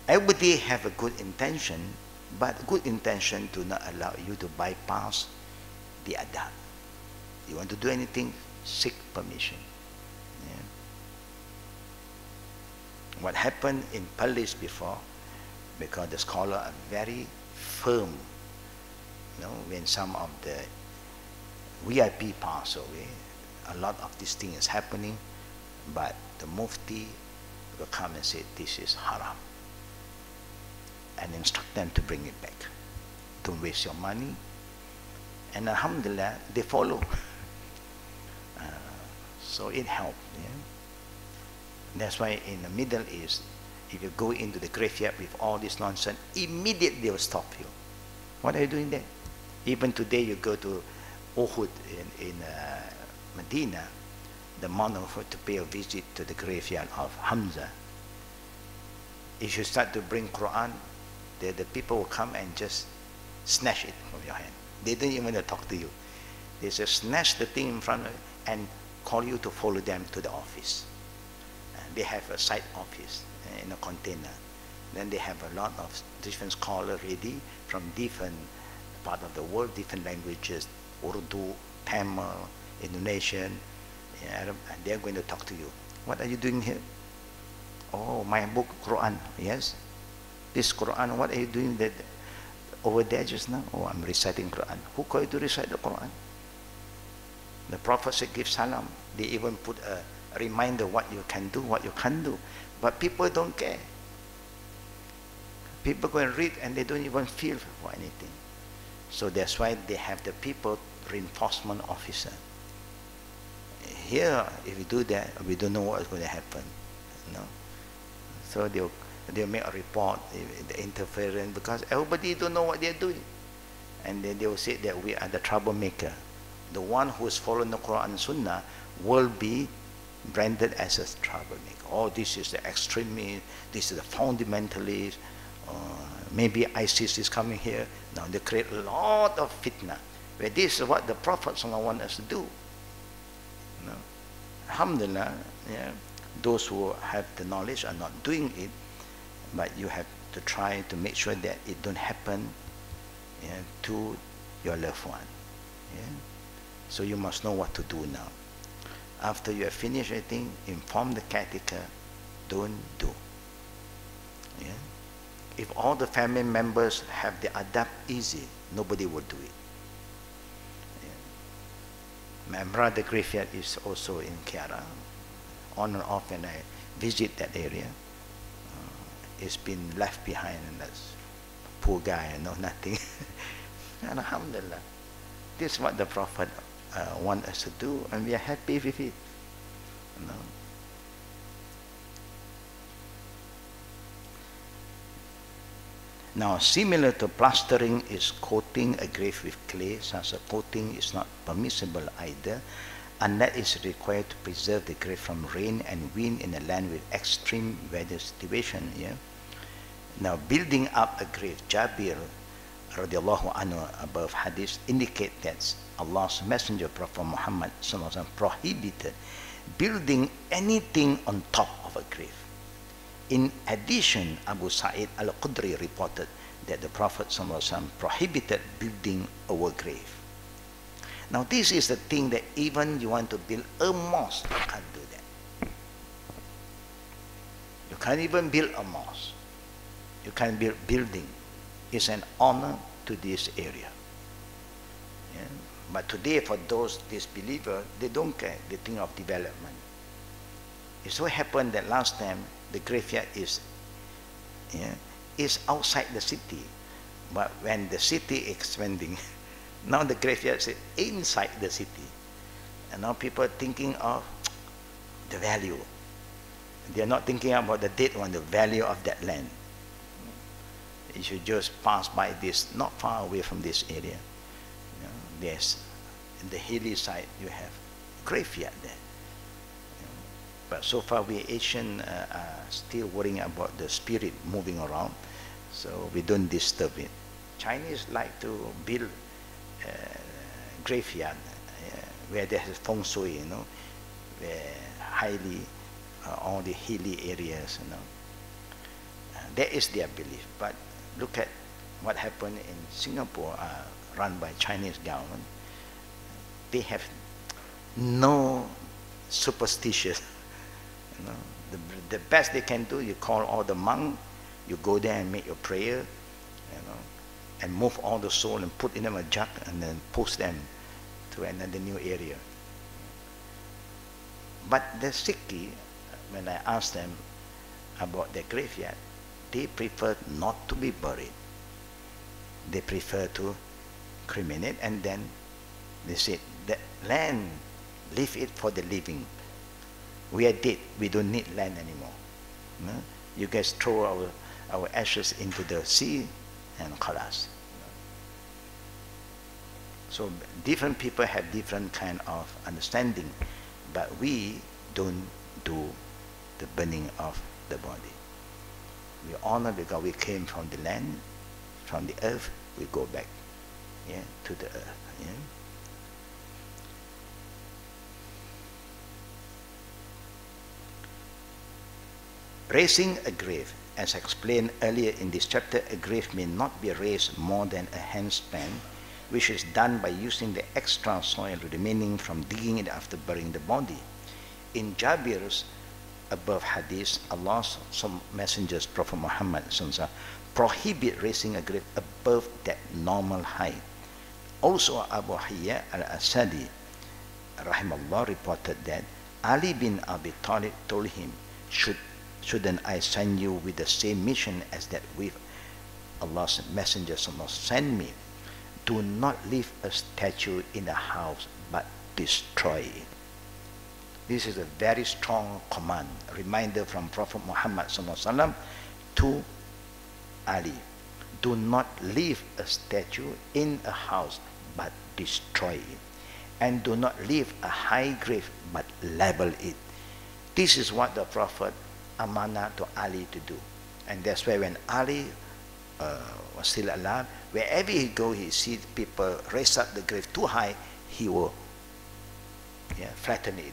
Everybody have a good intention, but good intention do not allow you to bypass the adab. You want to do anything, seek permission. Yeah. What happened in Palace before, because the scholars are very firm, when some of the VIP pass away, a lot of this thing is happening, but the Mufti will come and say, this is haram, and instruct them to bring it back. Don't waste your money. And alhamdulillah, they follow. So it helped. Yeah? That's why in the Middle East, if you go into the graveyard with all this nonsense, immediately they will stop you. What are you doing there? Even today, you go to Uhud in Medina, the Mount of Uhud, to pay a visit to the graveyard of Hamza. If you start to bring Quran, the people will come and just snatch it from your hand. They don't even want to talk to you. They just snatch the thing in front of you and call you to follow them to the office. They have a side office in a container. Then they have a lot of different scholars ready from different part of the world, different languages, Urdu, Tamil, Indonesian, Arab, and they're going to talk to you. What are you doing here? Oh, my book, Quran. Yes. This Quran, what are you doing that over there just now? Oh, I'm reciting Quran. Who called you to recite the Quran? The Prophet said, give salam. They even put a reminder what you can do, what you can't do. But people don't care. People go and read and they don't even feel for anything. So that's why they have the people reinforcement officer. Here, if we do that, we don't know what is going to happen. So they'll make a report, the interference, because everybody don't know what they're doing. And then they will say that we are the troublemaker. The one who is following the Quran and Sunnah will be branded as a troublemaker. Oh, this is the extremist, this is the fundamentalist, maybe ISIS is coming here. Now they create a lot of fitna. But this is what the Prophet wants us to do. Alhamdulillah, yeah, those who have the knowledge are not doing it, but you have to try to make sure that it don't happen, yeah, to your loved one. Yeah? So you must know what to do now. After you have finished everything, inform the caretaker, don't do. Yeah? If all the family members have the adab easy, nobody will do it. Yeah. My brother graveyard is also in Kiara. On and off when I visit that area, it's been left behind, and that's poor guy, nothing. And alhamdulillah, this is what the Prophet wants us to do, and we are happy with it. Now, similar to plastering is coating a grave with clay. Such a coating is not permissible either, unless it is required to preserve the grave from rain and wind in a land with extreme weather situation. Yeah? Now, building up a grave, Jabir radiallahu anhu above hadith indicate that Allah's Messenger Prophet Muhammad prohibited building anything on top of a grave. In addition, Abu Sa'id al-Khudri reported that the Prophet ﷺ prohibited building over grave. Now this is the thing that even you want to build a mosque, you can't do that. You can't even build a mosque. You can't build building. It's an honor to this area. Yeah? But today for those disbelievers, they don't care. They think of development. It so happened that last time the graveyard is outside the city. But when the city expanding, now the graveyard is inside the city. And now people are thinking of the value. They are not thinking about the dead one, the value of that land. You should just pass by this, not far away from this area. There's, in the hilly side, you have graveyard there. But so far we Asian are still worrying about the spirit moving around, so we don't disturb it. Chinese like to build graveyard where there is feng shui, where highly all the hilly areas, that is their belief. But look at what happened in Singapore, run by Chinese government. They have no superstition. The best they can do, you call all the monks, you go there and make your prayer, and move all the soul and put in them a jug and then post them to another new area. But the Sikh, when I asked them about their graveyard, they prefer not to be buried. They prefer to cremate, and then they said, the land, leave it for the living. We are dead, we don't need land anymore. You guys throw our ashes into the sea and khalas. So different people have different kind of understanding, but we don't do the burning of the body. We honor because we came from the land, from the earth, we go back to the earth. Raising a grave. As explained earlier in this chapter, a grave may not be raised more than a handspan, which is done by using the extra soil remaining from digging it after burying the body. In Jabir's above hadith, Allah's messengers, Prophet Muhammad, prohibit raising a grave above that normal height. Also, Abu Hayya al-Asadi, rahimallah, reported that Ali bin Abi Talib told him, shouldn't I send you with the same mission as that with Allah's messenger send me? Do not leave a statue in a house, but destroy it. This is a very strong command, reminder from Prophet Muhammad to Ali. Do not leave a statue in a house, but destroy it. And do not leave a high grave, but level it. This is what the Prophet amanah to Ali to do. And that's why when Ali was still alive, wherever he go, he sees people raise up the grave too high, he will flatten it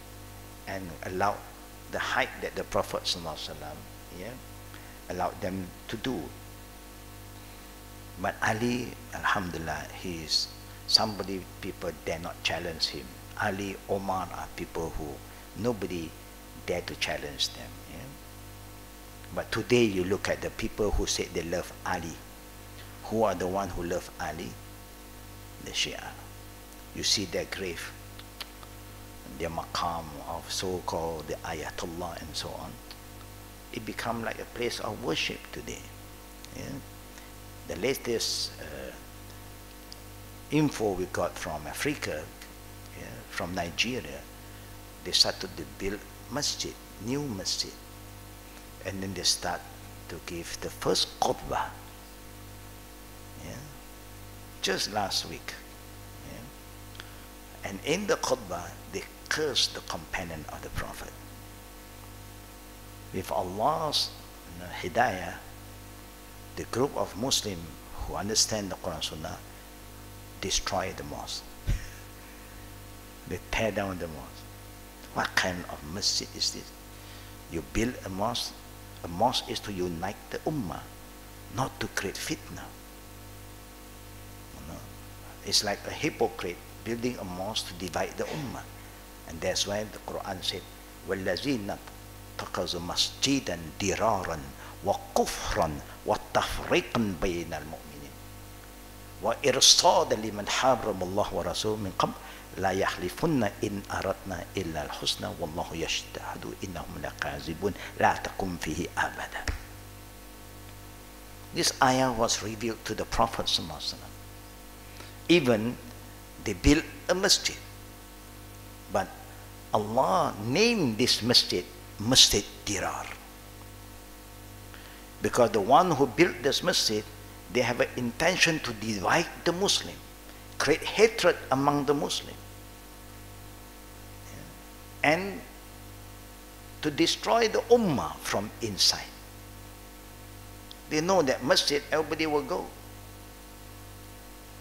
and allow the height that the Prophet allowed them to do. But Ali, alhamdulillah, he is somebody people dare not challenge him. Ali, Omar are people who nobody dare to challenge them. But today you look at the people who say they love Ali. Who are the one who love Ali? The Shia. You see their grave, their maqam of so-called the Ayatollah and so on. It become like a place of worship today. The latest info we got from Africa, from Nigeria, they started to build masjid, new masjid. And then they start to give the first khutbah. Just last week. And in the khutbah, they cursed the companion of the Prophet. With Allah's hidayah, the group of Muslims who understand the Quran Sunnah destroy the mosque. They tear down the mosque. What kind of masjid is this? You build a mosque A mosque is to unite the ummah, not to create fitna. It's like a hypocrite building a mosque to divide the ummah. And that's why the Quran said, وَالَّذِينَ اتَّخَذُوا مَسْجِدًا دِرَارًا وَكُفْرًا وَتَفْرِيقًا بَيْنَ الْمُؤْمِنِينَ وَإِرْصَادًا لِمَنْ حَرَّمَ اللَّهُ وَرَسُولُهُ مِنْ قَبْلِ لَا يَحْلِفُنَّ إِنْ أَرَدْنَا إِلَّا الْحُسْنَى وَاللَّهُ يَشْهَدُ إِنَّهُمْ لَكَاذِبُونَ لَا تَقُمْ فِيهِ أَبَدًا. This ayah was revealed to the Prophet ﷺ. Even they built a masjid, but Allah named this masjid Masjid Dirar, because the one who built this masjid, they have an intention to divide the Muslim, create hatred among the Muslim, and to destroy the ummah from inside. They know that masjid, everybody will go.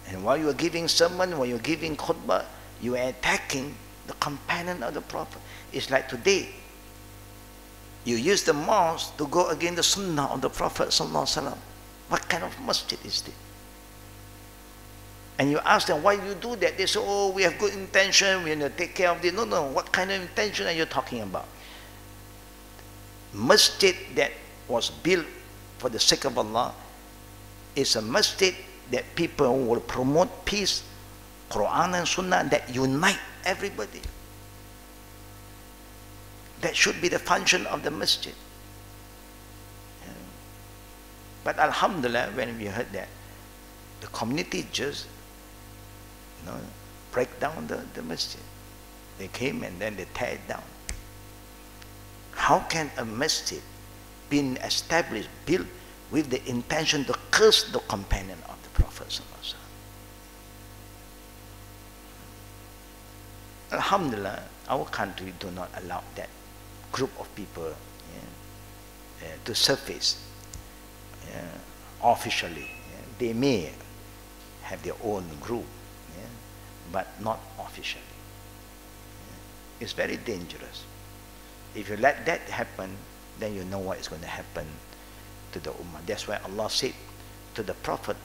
And while you are giving sermon, while you are giving khutbah, you are attacking the companion of the Prophet. It's like today, you use the mosque to go against the sunnah of the Prophet ﷺ. What kind of masjid is this? And you ask them, why you do that? They say, oh, we have good intention, we want to take care of this. No, no, what kind of intention are you talking about? Masjid that was built for the sake of Allah is a masjid that people will promote peace, Quran and Sunnah, that unite everybody. That should be the function of the masjid. Yeah. But Alhamdulillah, when we heard that, the community just break down the masjid. They came and then they tear it down. How can a masjid be established, built with the intention to curse the companion of the Prophet? Alhamdulillah, our country do not allow that group of people to surface officially. They may have their own group, but not officially. It's very dangerous. If you let that happen, then you know what is going to happen to the ummah. That's why Allah said to the Prophet,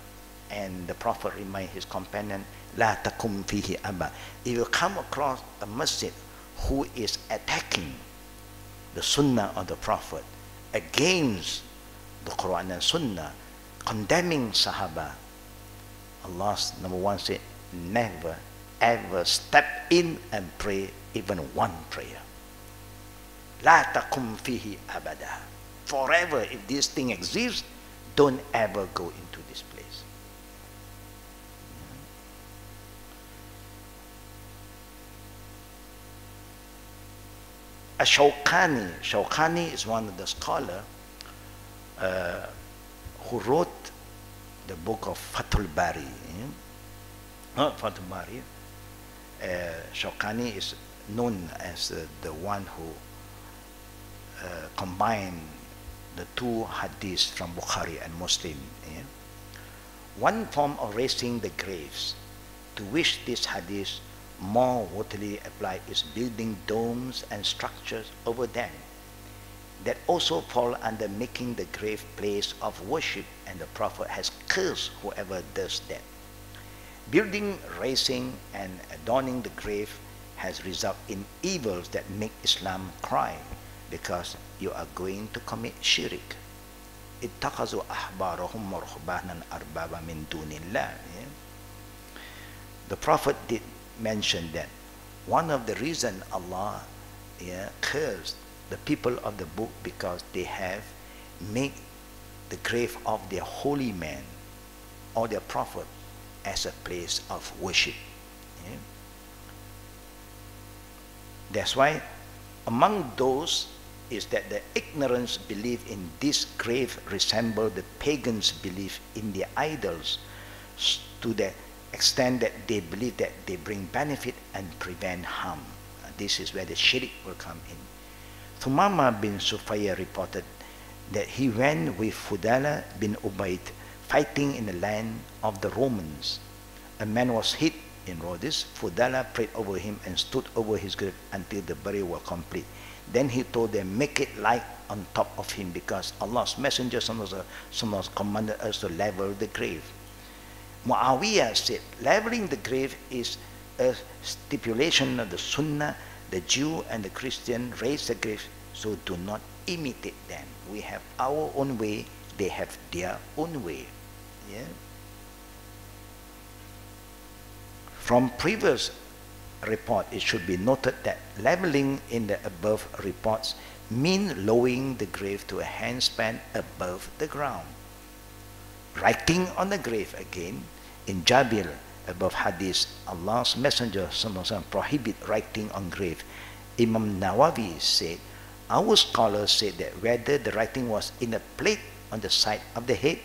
and the Prophet reminded his companion, La takum fihi abba. If you come across a masjid who is attacking the sunnah of the Prophet, against the Quran and Sunnah, condemning Sahaba, Allah's number one said, never ever step in and pray even one prayer. La takum fihi abada. Forever, if this thing exists, don't ever go into this place. Shawkani is one of the scholars who wrote the book of Fathul Bari. Fathul Bari. Shawkani is known as the one who combined the two hadiths from Bukhari and Muslim. One form of raising the graves, to which this hadith more widely applied, is building domes and structures over them that also fall under making the grave place of worship, and the Prophet has cursed whoever does that. Building, raising, and adorning the grave has resulted in evils that make Islam cry, because you are going to commit shirk. اتخذوا أحبارهم ورهبانا أربابا من دون الله. The Prophet did mention that one of the reasons Allah cursed the people of the book, because they have made the grave of their holy man or their prophet as a place of worship. That's why among those is that the ignorance belief in this grave resemble the pagans' belief in their idols, to the extent that they believe that they bring benefit and prevent harm. This is where the shirk will come in. Thumama bin Sufayya reported that he went with Fudala bin Ubayd fighting in the land of the Romans. A man was hit in Rhodes. Fudala prayed over him and stood over his grave until the burial was complete. Then he told them, make it light on top of him, because Allah's Messenger sometimes commanded us to level the grave. Muawiyah said, leveling the grave is a stipulation of the Sunnah. The Jew and the Christian raise the grave, so do not imitate them. We have our own way, they have their own way. Yeah. From previous report, it should be noted that leveling in the above reports mean lowering the grave to a handspan above the ground. Writing on the grave again, in Jabir above hadith, Allah's Messenger prohibit writing on grave. Imam Nawawi said, our scholars said that whether the writing was in a plate on the side of the head,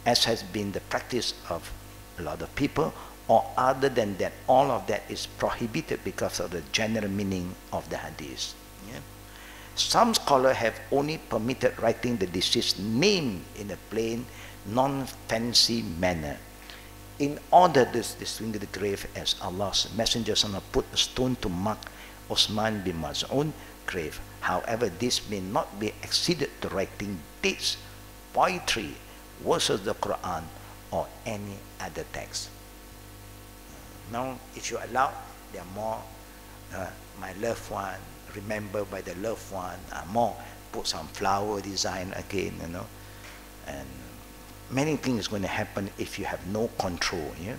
as has been the practice of a lot of people, or other than that, all of that is prohibited because of the general meaning of the hadith. Yeah? Some scholars have only permitted writing the deceased's name in a plain, non-fancy manner, in order to distinguish the grave, as Allah's Messenger put a stone to mark Osman bin Maz'un's grave. However, this may not be exceeded to writing dates, poetry, verses of the Quran, or any other text. Now, if you allow, there are more, my loved one, remember by the loved one, more, put some flower design again, you know, and many things going to happen if you have no control. Yeah?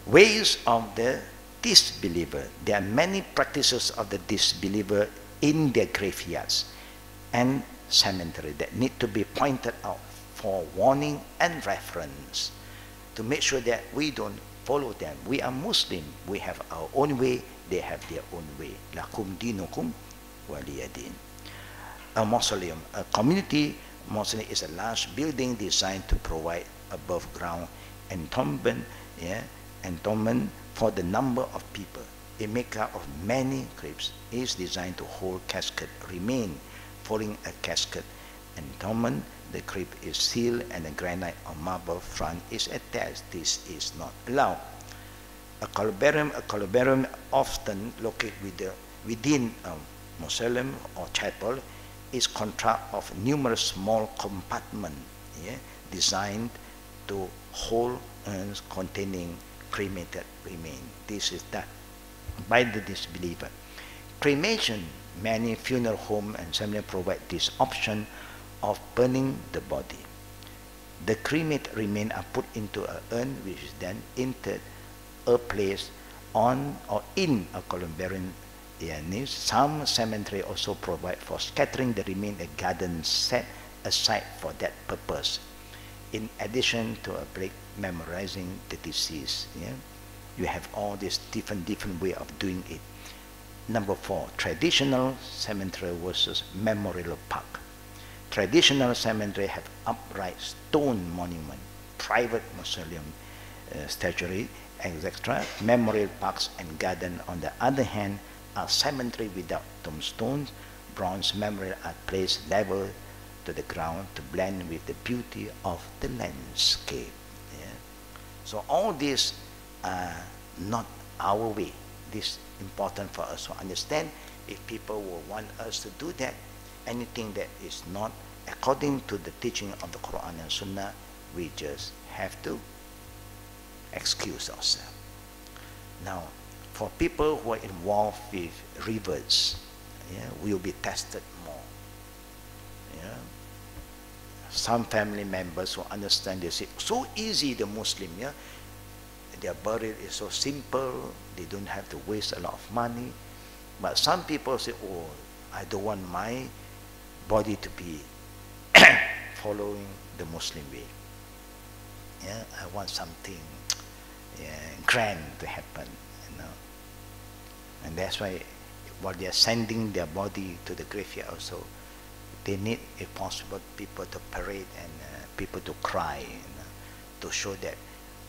Ways of the disbeliever. There are many practices of the disbeliever in their graveyards and cemetery that need to be pointed out for warning and reference, to make sure that we don't follow them. We are Muslim. We have our own way. They have their own way. Lakum dinukum waliyadin. A mausoleum. A community mausoleum is a large building designed to provide above ground entombment, entombment for the number of people. A maker of many graves is designed to hold casket remain. Following a casket entombment, the grave is sealed and the granite or marble front is attached. This is not allowed. A columbarium often located within a mausoleum or chapel is constructed of numerous small compartments designed to hold urns containing cremated remains. This is done by the disbeliever. Cremation. Many funeral homes and cemeteries provide this option of burning the body. The cremated remains are put into an urn, which is then interred or placed on or in a columbarium. Some cemeteries also provide for scattering the remains a garden set aside for that purpose. In addition to a plaque memorizing the deceased, you have all these different way of doing it. Number 4, traditional cemetery versus memorial park. Traditional cemetery have upright stone monument, private mausoleum, statuary, etc. Memorial parks and garden, on the other hand, are cemetery without tombstones. Bronze memorial are placed level to the ground to blend with the beauty of the landscape. So all these are not our way. This is important for us to understand. If people will want us to do that, anything that is not according to the teaching of the Quran and Sunnah, we just have to excuse ourselves. Now, for people who are involved with rivers, we will be tested more. Some family members who understand, they say, so easy, the Muslim, their burial is so simple, they don't have to waste a lot of money. But some people say, oh, I don't want my body to be following the Muslim way. I want something grand to happen, And that's why while they are sending their body to the graveyard also, they need, if possible, people to parade and people to cry, to show that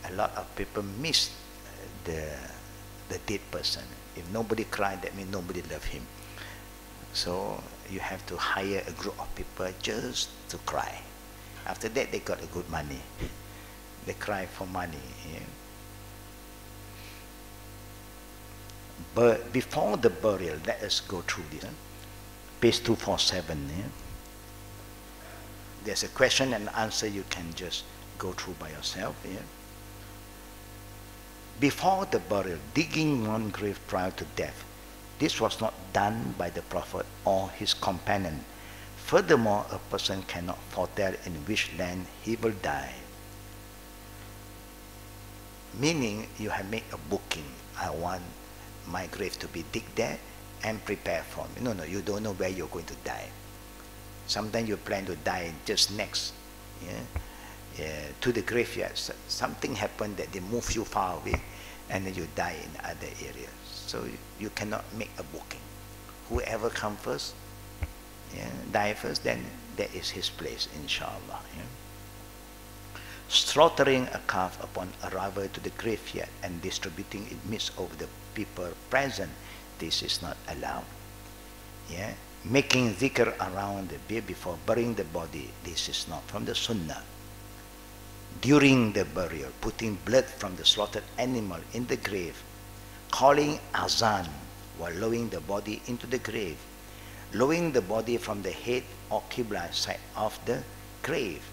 a lot of people miss the dead person. If nobody cried, that means nobody loved him. So you have to hire a group of people just to cry. After that, they got a good money. They cry for money. But before the burial, let us go through this. Page 247. Yeah? There's a question and answer you can just go through by yourself. Yeah? Before the burial, digging one grave prior to death. This was not done by the Prophet or his companion. Furthermore, a person cannot foretell in which land he will die. Meaning, you have made a booking. I want my grave to be digged there and prepare for me. No, you don't know where you're going to die. Sometimes you plan to die just next to the graveyard. Something happened that they move you far away and then you die in other areas. So you cannot make a booking. Whoever comes first, die first, then that is his place, inshallah. Slaughtering a calf upon arrival to the graveyard and distributing it meat over the people present, this is not allowed. Making dhikr around the bier before burying the body, this is not from the sunnah. During the burial, putting blood from the slaughtered animal in the grave, calling azan while lowering the body into the grave, lowering the body from the head or qibla side of the grave,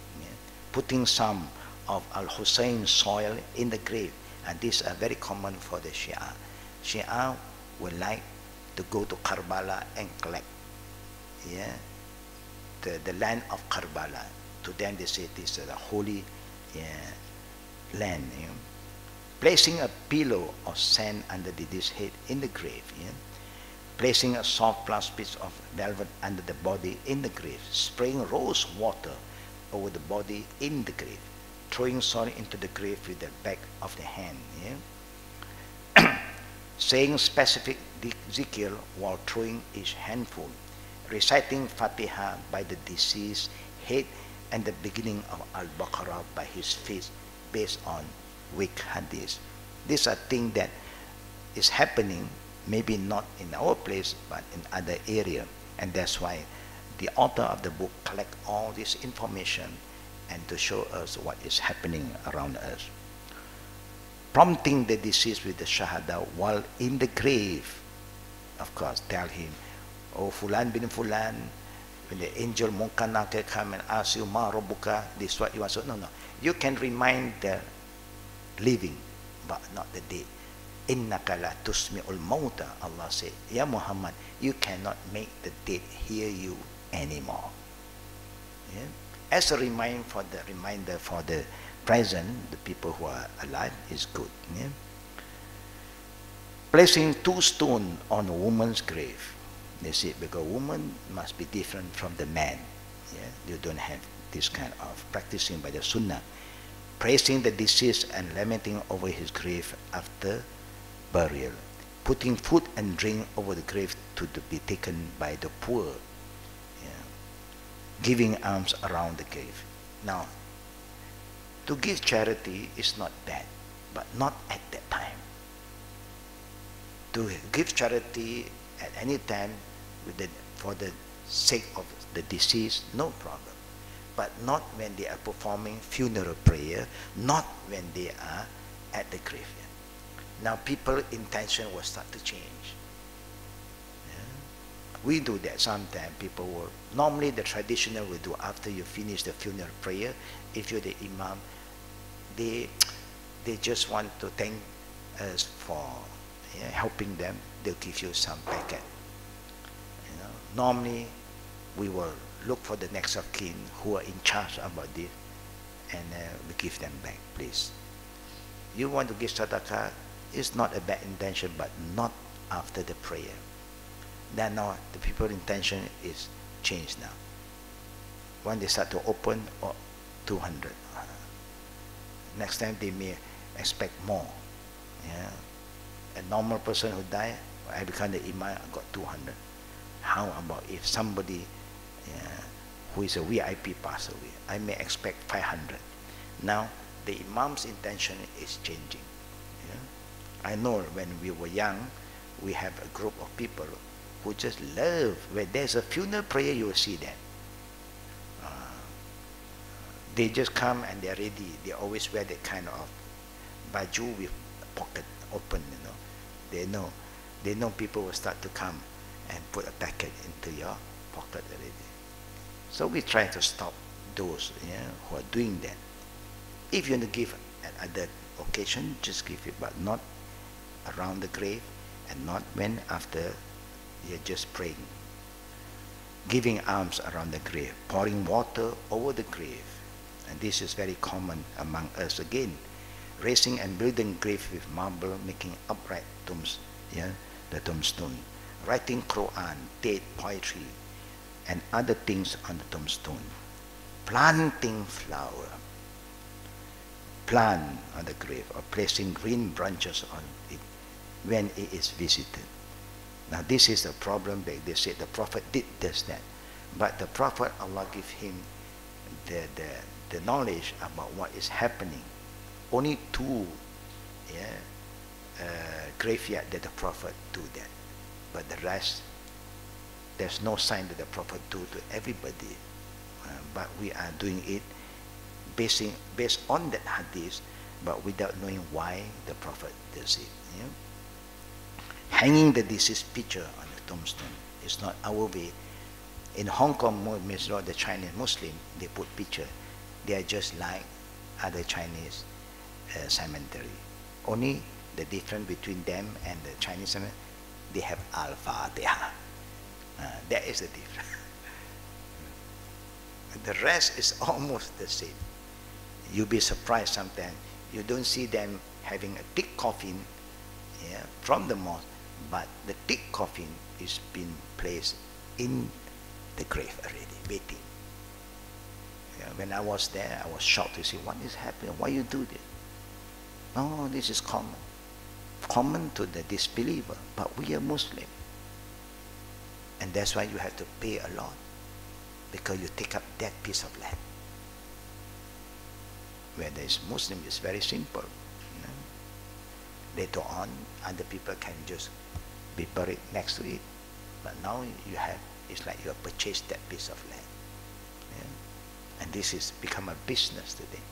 putting some of Hussain soil in the grave, and these are very common for the Shia. Shia would like to go to Karbala and collect the land of Karbala. To them they say this is a holy land. Placing a pillow of sand under the deceased's head in the grave. Placing a soft plastic piece of velvet under the body in the grave. Spraying rose water over the body in the grave. Throwing soil into the grave with the back of the hand. Saying specific zikr while throwing each handful. Reciting Fatiha by the deceased's head and the beginning of Al-Baqarah by his feet based on weak hadith. These are things that is happening, maybe not in our place, but in other area. And that's why the author of the book collect all this information and to show us what is happening around us. Prompting the deceased with the shahada while in the grave. Of course, tell him, oh Fulan bin Fulan, when the angel Munkar Nakir come and ask you, Ma Rabbuka, this is what you want. So, no. You can remind the living, but not the dead. Innaka la tusmi'ul mauta, Allah said, Ya Muhammad, you cannot make the dead hear you anymore. As a reminder for the present, the people who are alive is good. Placing 2 stones on a woman's grave. They say because woman must be different from the man. You don't have this kind of practicing by the sunnah. Praising the deceased and lamenting over his grave after burial. Putting food and drink over the grave to be taken by the poor. Giving alms around the grave. Now, to give charity is not bad, but not at that time. To give charity at any time for the sake of the deceased, no problem. But not when they are performing funeral prayer, not when they are at the graveyard. Now people's intention will start to change. We do that sometimes. People will, normally the traditional will do after you finish the funeral prayer. If you're the imam, they just want to thank us for helping them. They'll give you some packet. Normally we will look for the next of kin who are in charge about this, and we give them back, please. You want to give sadaqah, it's not a bad intention, but not after the prayer. Then now the people's intention is changed now. When they start to open, 200. Next time they may expect more. A normal person who died, I become the imam, I got 200. How about if somebody who is a VIP pass away? I may expect 500. Now the imam's intention is changing. I know when we were young, we have a group of people who just love, when there's a funeral prayer, you will see them. They just come and they're ready. They always wear that kind of baju with pocket open, They know they know people will start to come and put a packet into your pocket already. So we try to stop those who are doing that. If you want to give at other occasion, just give it, but not around the grave, and not when after you're just praying. Giving alms around the grave, pouring water over the grave, and this is very common among us again. Raising and building grave with marble, making upright tombs, the tombstone. Writing Quran, date, poetry, and other things on the tombstone. Planting flower, plant on the grave, or placing green branches on it when it is visited. Now this is the problem that they say the Prophet did this, that. But the Prophet, Allah give him the knowledge about what is happening. Only 2 graveyard that the Prophet do that. But the rest, there's no sign that the Prophet do to everybody. But we are doing it based on that hadith, but without knowing why the Prophet does it. Hanging the deceased picture on the tombstone is not our way. In Hong Kong, the Chinese Muslim, they put picture. They are just like other Chinese cemetery. Only the difference between them and the Chinese cemetery, they have Al-Fatiha. That is the difference. The rest is almost the same. You'll be surprised sometimes. You don't see them having a thick coffin from the mosque, but the thick coffin is being placed in the grave already, waiting. When I was there, I was shocked to see what is happening. Why you do this? No, this is common. Common to the disbeliever, but we are Muslim. And that's why you have to pay a lot, because you take up that piece of land. Where there is Muslim, it's very simple. Later on, other people can just be buried next to it. But now you have, it's like you have purchased that piece of land. And this has become a business today.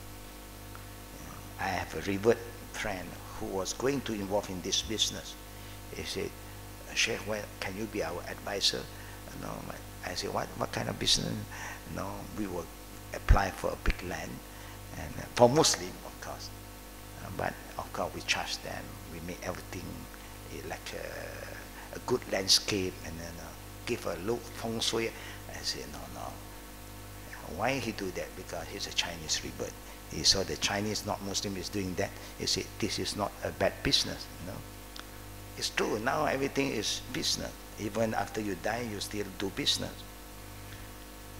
I have a revert friend who was going to involve in this business. He said, Sheikh, well, can you be our advisor? No, I said, what kind of business? No, we will apply for a big land, and for Muslim, of course. But of course, we charge them. We make everything like a good landscape, and then give a look feng shui. I said, no. Why he do that? Because he's a Chinese rebirth. He saw the Chinese, not Muslim, is doing that. He said, this is not a bad business. It's true. Now everything is business. Even after you die, you still do business.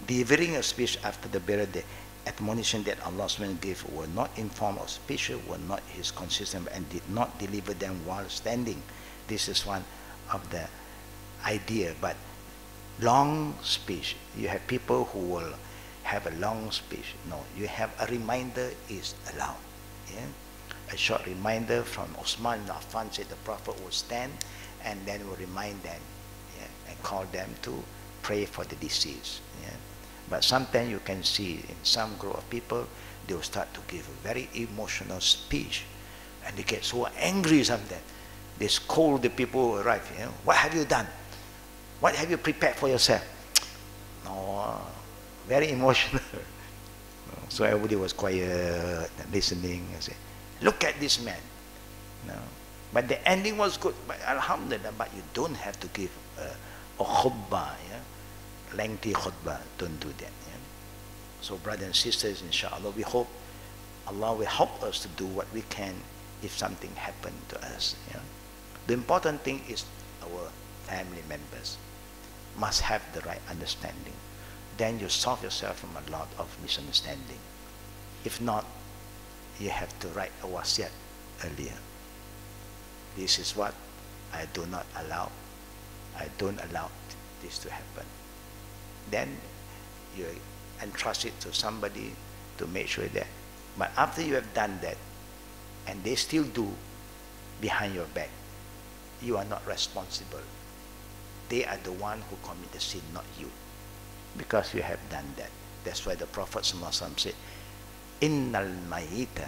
Delivering a speech after the burial, the admonition that Allah gave were not in form of speech, were not his consistent, and did not deliver them while standing. This is one of the idea. But long speech, you have people who will have a long speech. No, you have a reminder is allowed. A short reminder from Osman ibn Affan said the Prophet would stand and then will remind them and call them to pray for the deceased. But sometimes you can see in some group of people, they will start to give a very emotional speech, and they get so angry sometimes. They scold the people who arrive. What have you done? What have you prepared for yourself? No, very emotional. So everybody was quiet, listening, and say, look at this man. But the ending was good. But alhamdulillah, but you don't have to give a khutbah, lengthy khutbah. Don't do that. So brothers and sisters, inshallah, we hope Allah will help us to do what we can if something happened to us. The important thing is our family members must have the right understanding. Then you solve yourself from a lot of misunderstanding. If not, you have to write a wasiat earlier. This is what I do not allow. I don't allow this to happen. Then you entrust it to somebody to make sure that. But after you have done that, and they still do behind your back, you are not responsible. They are the one who commit the sin, not you, because you have done that. That's why the Prophet ﷺ said, Innal mayita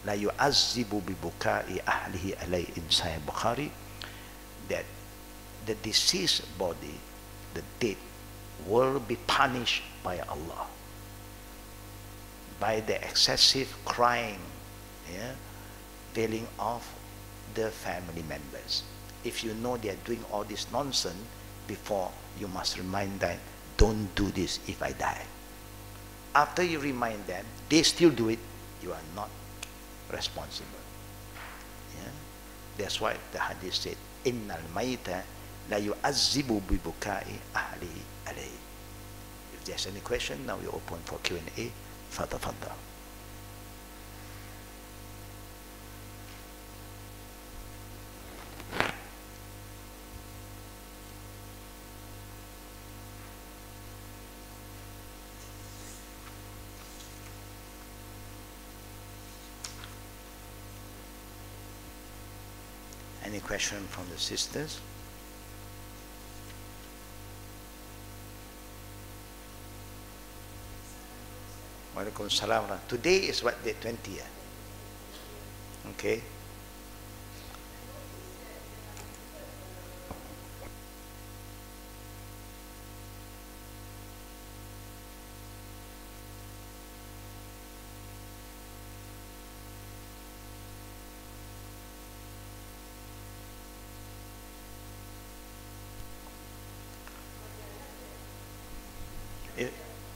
la yu'azzibu bi bukai ahlihi alayhi in Sahih Bukhari, that the deceased body, the dead, will be punished by Allah by the excessive crying, wailing of the family members. If you know they are doing all this nonsense before, you must remind them, don't do this if I die. After you remind them, they still do it, you are not responsible. That's why the hadith said, Innal mayta la yu'azzibu bi bukai ahli alayhi. If there's any question, now we open for Q&A. Fadda. Any question from the sisters? Walaikum salam. Today is what, day 20? Okay.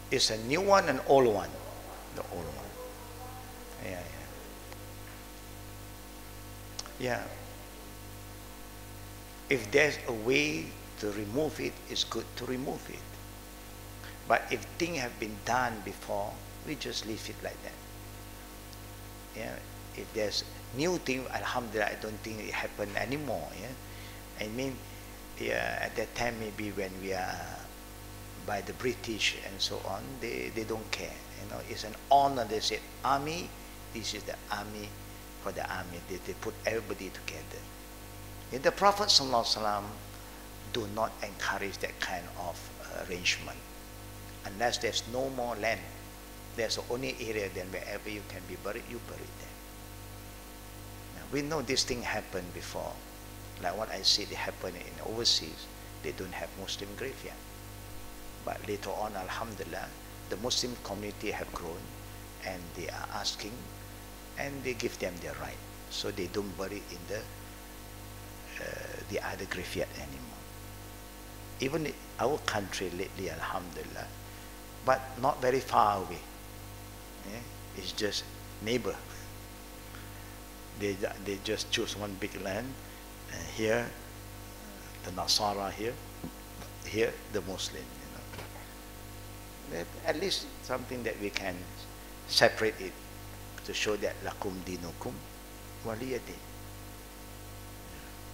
It's a new one and old one. The old one. Yeah. If there's a way to remove it, it's good to remove it. But if things have been done before, we just leave it like that. Yeah. If there's new thing, alhamdulillah, I don't think it happen anymore. Yeah. I mean, at that time maybe when we are by the British and so on, they don't care. It's an honor. They say, army, this is the army for the army. They put everybody together. And the Prophet ﷺ do not encourage that kind of arrangement. Unless there's no more land, there's the only area then wherever you can be buried, you bury there. Now, we know this thing happened before. Like what I said, it happened in overseas. They don't have Muslim graveyard. But later on, alhamdulillah, the Muslim community have grown and they are asking and they give them their right. So they don't bury in the other graveyard anymore. Even in our country lately, alhamdulillah, but not very far away. It's just neighbor. They just choose one big land, and here the Nasara, here the Muslim. At least something that we can separate it to show that lakum dinukum waliyadin.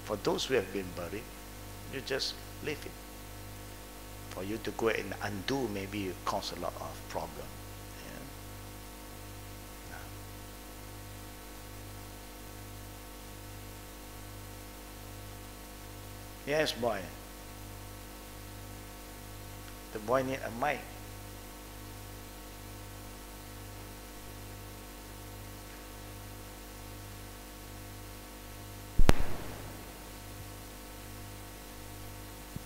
For those who have been buried, you just leave it. For you to go and undo, maybe you cause a lot of problem. Yes, boy. The boy need a mic.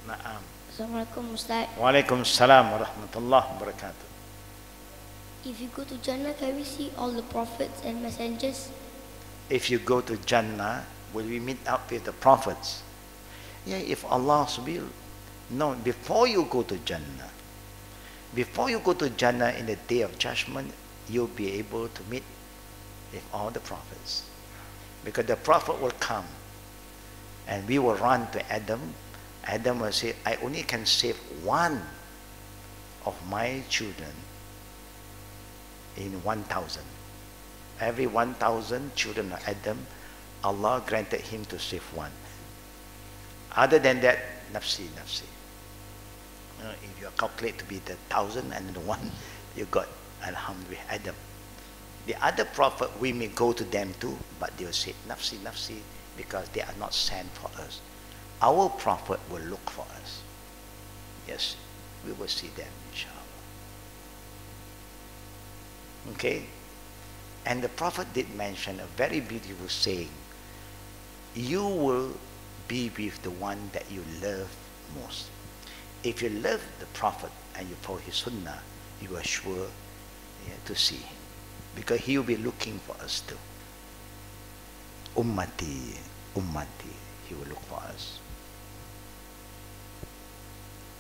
Naam. Assalamualaikum Ustaz. Waalaikumsalam warahmatullahi wabarakatuh. If you go to Jannah, can we see all the prophets and messengers? If you go to Jannah, will we meet up with the prophets? Yeah, if Allah's will. No, before you go to Jannah, in the day of judgment, you'll be able to meet with all the prophets. Because the prophet will come and we will run to Adam. Adam will say, I only can save one of my children in 1,000. Every 1,000 children of Adam, Allah granted him to save one. Other than that, nafsi. If you calculate to be the 1,000 and the one you got, alhamdulillah, Adam. The other prophet, we may go to them too, but they will say, nafsi, because they are not sent for us. Our prophet will look for us. Yes, we will see them, inshallah. Okay? And the prophet did mention a very beautiful saying. You will be with the one that you love most. If you love the Prophet and you follow his sunnah, you are sure to see him, because he will be looking for us too. Ummati, ummati, he will look for us.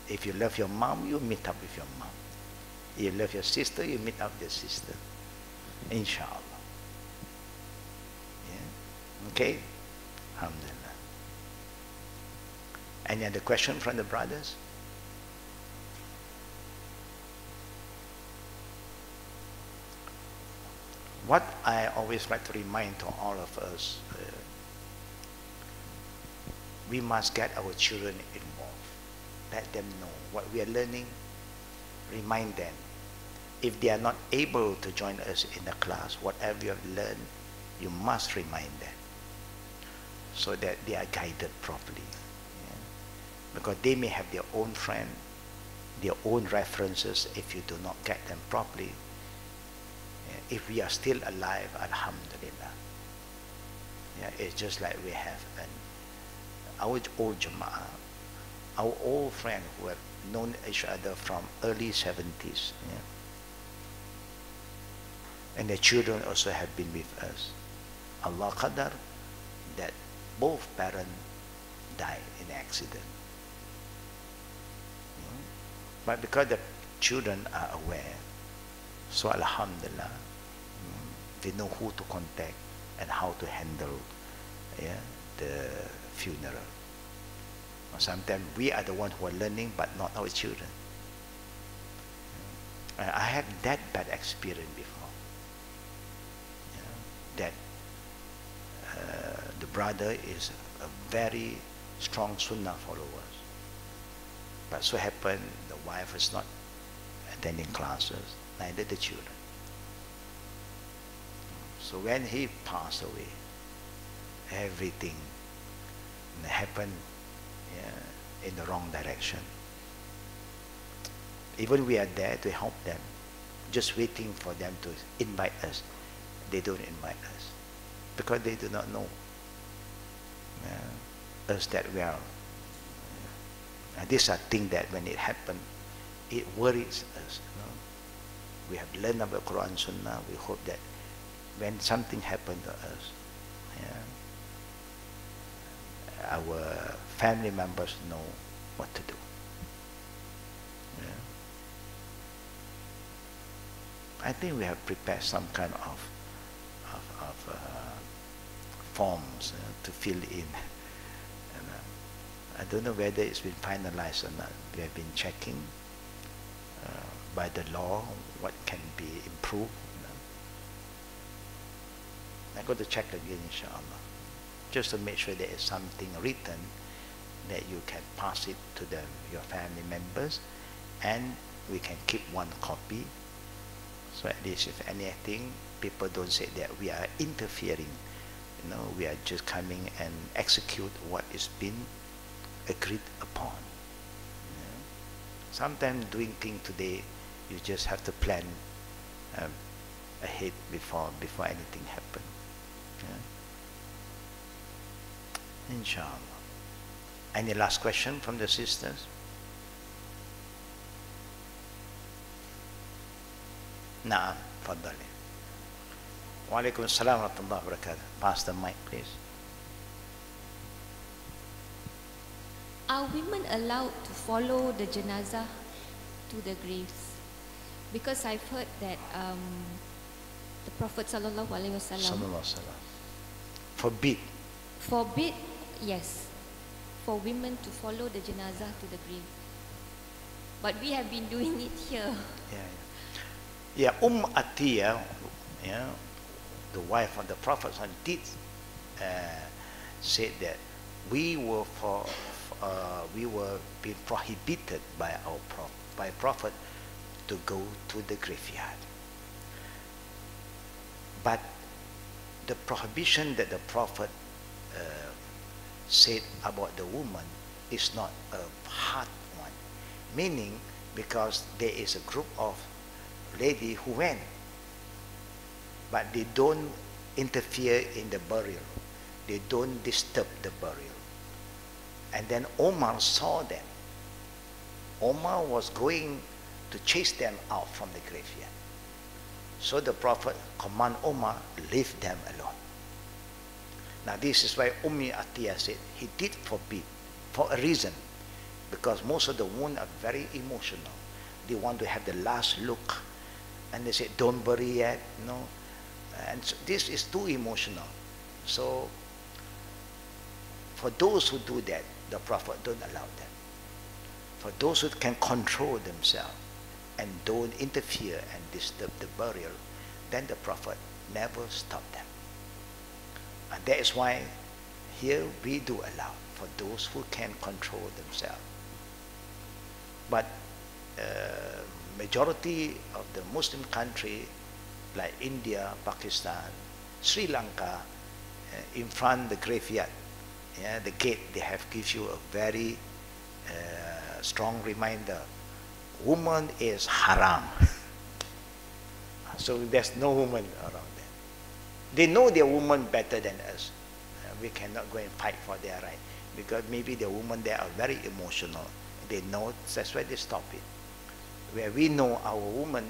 If you love your mom, you meet up with your mom. If you love your sister, you meet up with your sister. Inshallah. Yeah? Okay? Alhamdulillah. Any other question from the brothers? What I always like to remind to all of us, we must get our children involved. Let them know what we are learning. Remind them. If they are not able to join us in the class, whatever you have learned, you must remind them so that they are guided properly. Yeah? Because they may have their own friend, their own references. If you do not get them properly, if we are still alive, alhamdulillah. Yeah, it's just like we have our old jama'ah, our old friends who have known each other from early 70s. Yeah? And their children also have been with us. Allah qadar that both parents died in accident. Yeah? But because the children are aware, so alhamdulillah, they know who to contact and how to handle the funeral. Sometimes we are the ones who are learning, but not our children. I had that bad experience before. That the brother is a very strong sunnah follower. But so happened the wife is not attending classes, neither the children. So when he passed away, everything happened in the wrong direction. Even we are there to help them, just waiting for them to invite us. They don't invite us because they do not know us that well. And these are things that when it happens, it worries us. We have learned about Quran Sunnah. We hope that when something happens to us, our family members know what to do. I think we have prepared some kind of forms to fill in. I don't know whether it's been finalized or not. We have been checking by the law what can be improved. I'm going to check again, inshallah, just to make sure there is something written that you can pass it to your family members, and we can keep one copy. So at least if anything, people don't say that we are interfering. We are just coming and execute what is been agreed upon. Sometimes doing things today, you just have to plan ahead before anything happens. Inshallah. Any last question from the sisters? Naam, faddali. Wa alaikum assalam wa rahmatullahi wa barakatuh. Pass the mic, please. Are women allowed to follow the janazah to the graves? Because I've heard that the Prophet sallallahu alaihi wasallam forbid, yes, for women to follow the janazah to the grave. But we have been doing it here. Yeah, Atiyah, the wife of the Prophet did say that we were being prohibited by Prophet to go to the graveyard. But the prohibition that the Prophet said about the woman is not a hard one, meaning because there is a group of ladies who went, but they don't interfere in the burial, they don't disturb the burial. And then Omar saw them. Omar was going to chase them out from the graveyard. So the Prophet commanded Omar, leave them alone. Now this is why Atiyah said he did forbid for a reason, because most of the women are very emotional. They want to have the last look, and they say, don't bury yet, no. And so this is too emotional. So for those who do that, the Prophet don't allow them. For those who can control themselves and don't interfere and disturb the burial, then the Prophet never stopped them. And that is why here we do allow for those who can control themselves. But majority of the Muslim country like India, Pakistan, Sri Lanka, in front of the graveyard, yeah, the gate, they have give you a very strong reminder. Woman is haram. So there's no woman around there. They know their woman better than us. We cannot go and fight for their right, because maybe the women there are very emotional. They know, that's why they stop it. Where we know our women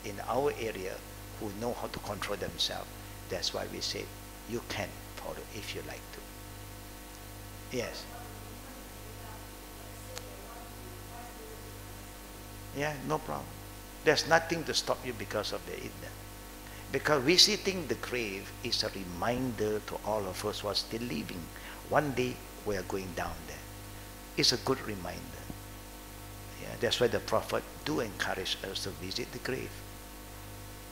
in our area who know how to control themselves, that's why we say you can follow if you like to. Yes. Yeah, no problem. There's nothing to stop you because of the iddah. Because visiting the grave is a reminder to all of us who are still living. One day we are going down there. It's a good reminder. Yeah, that's why the Prophet do encourage us to visit the grave.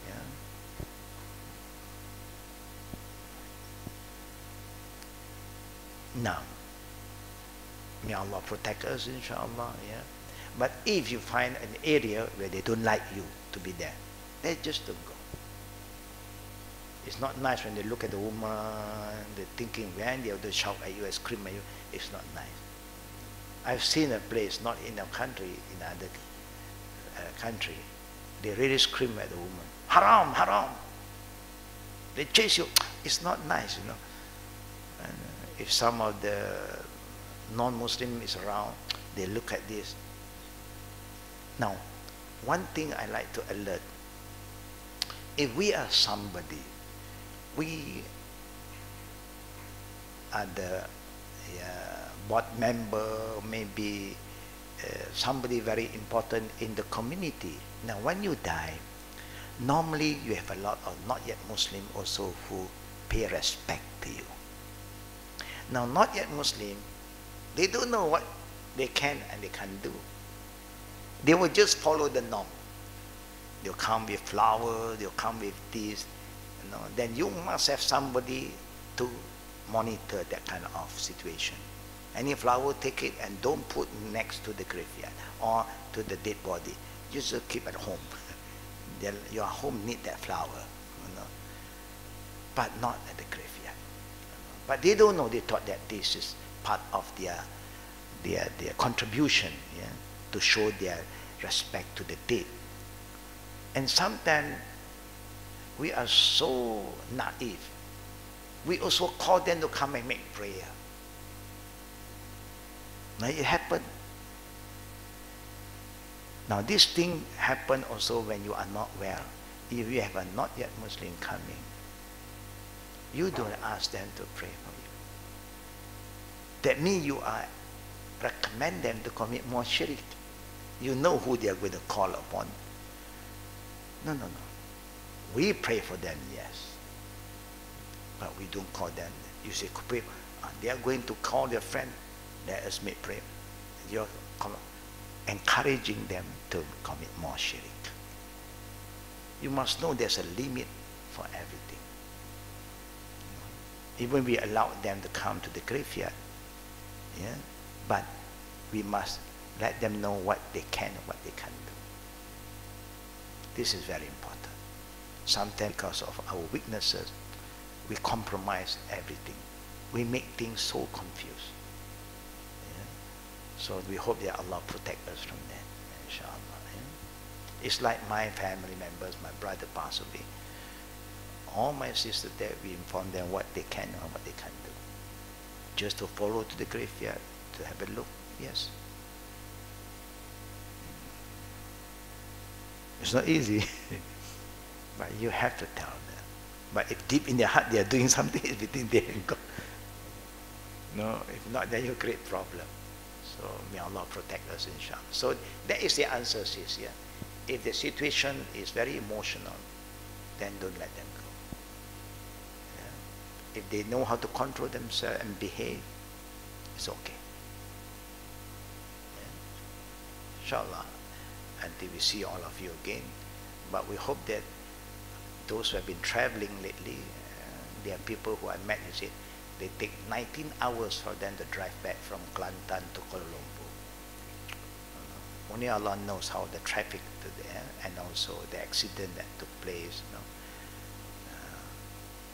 Yeah. Now, may Allah protect us, inshallah. Yeah. But if you find an area where they don't like you to be there, then just don't go. It's not nice when they look at the woman, they're thinking when they shout at you and scream at you. It's not nice. I've seen a place, not in our country, in other country, they really scream at the woman, haram, haram. They chase you. It's not nice, you know. And if some of the non-Muslim is around, they look at this. Now, one thing I like to alert, if we are somebody, we are the board member, maybe somebody very important in the community. Now, when you die, normally you have a lot of not yet Muslim also who pay respect to you. Now, not yet Muslim, they don't know what they can and they can't do. They will just follow the norm. They'll come with flowers, they'll come with this, you know. Then you must have somebody to monitor that kind of situation. Any flower, take it and don't put next to the graveyard or to the dead body. Just keep at home. Then your home need that flower, you know. But not at the graveyard. But they don't know. They thought that this is part of their contribution, yeah, to show their respect to the dead. And sometimes we are so naive. We also call them to come and make prayer. Now it happened. Now this thing happen also when you are not well. If you have a not yet Muslim coming, you don't ask them to pray for you. That means you are recommend them to commit more shirk. You know who they are going to call upon. No. We pray for them, yes. But we don't call them. You say, pray. They are going to call their friend. Let us make prayer. You're encouraging them to commit more shirk. You must know there's a limit for everything. Even we allow them to come to the graveyard, yeah, but we must let them know what they can and what they can't do. This is very important. Sometimes because of our weaknesses, we compromise everything. We make things so confused. Yeah? So we hope that Allah protect us from that, inshallah. Yeah? It's like my family members, my brother passed away. All my sisters there, we inform them what they can and what they can't do. Just to follow to the graveyard, to have a look? Yes. It's not easy, but you have to tell them. But if deep in their heart they are doing something, it's between them and God. No, if not, then you create problem. So may Allah protect us, inshallah. So that is the answer, sis. Yeah. If the situation is very emotional, then don't let them go. Yeah. If they know how to control themselves and behave, it's okay. Yeah. Inshallah, until we see all of you again. But we hope that those who have been traveling lately, there are people who I met, you see, they take 19 hours for them to drive back from Kelantan to Kuala Lumpur. Only Allah knows how the traffic to there and also the accident that took place.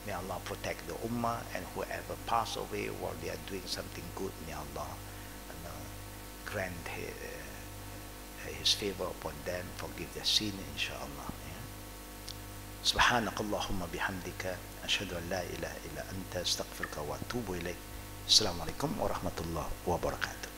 May Allah protect the Ummah, and whoever passed away while they are doing something good, may Allah grant His favor upon them, forgive their sin, inshallah. سبحانك اللهم بحمدك أشهد أن لا إله إلا أنت أستغفرك وأتوب إليك. السلام عليكم ورحمة الله وبركاته.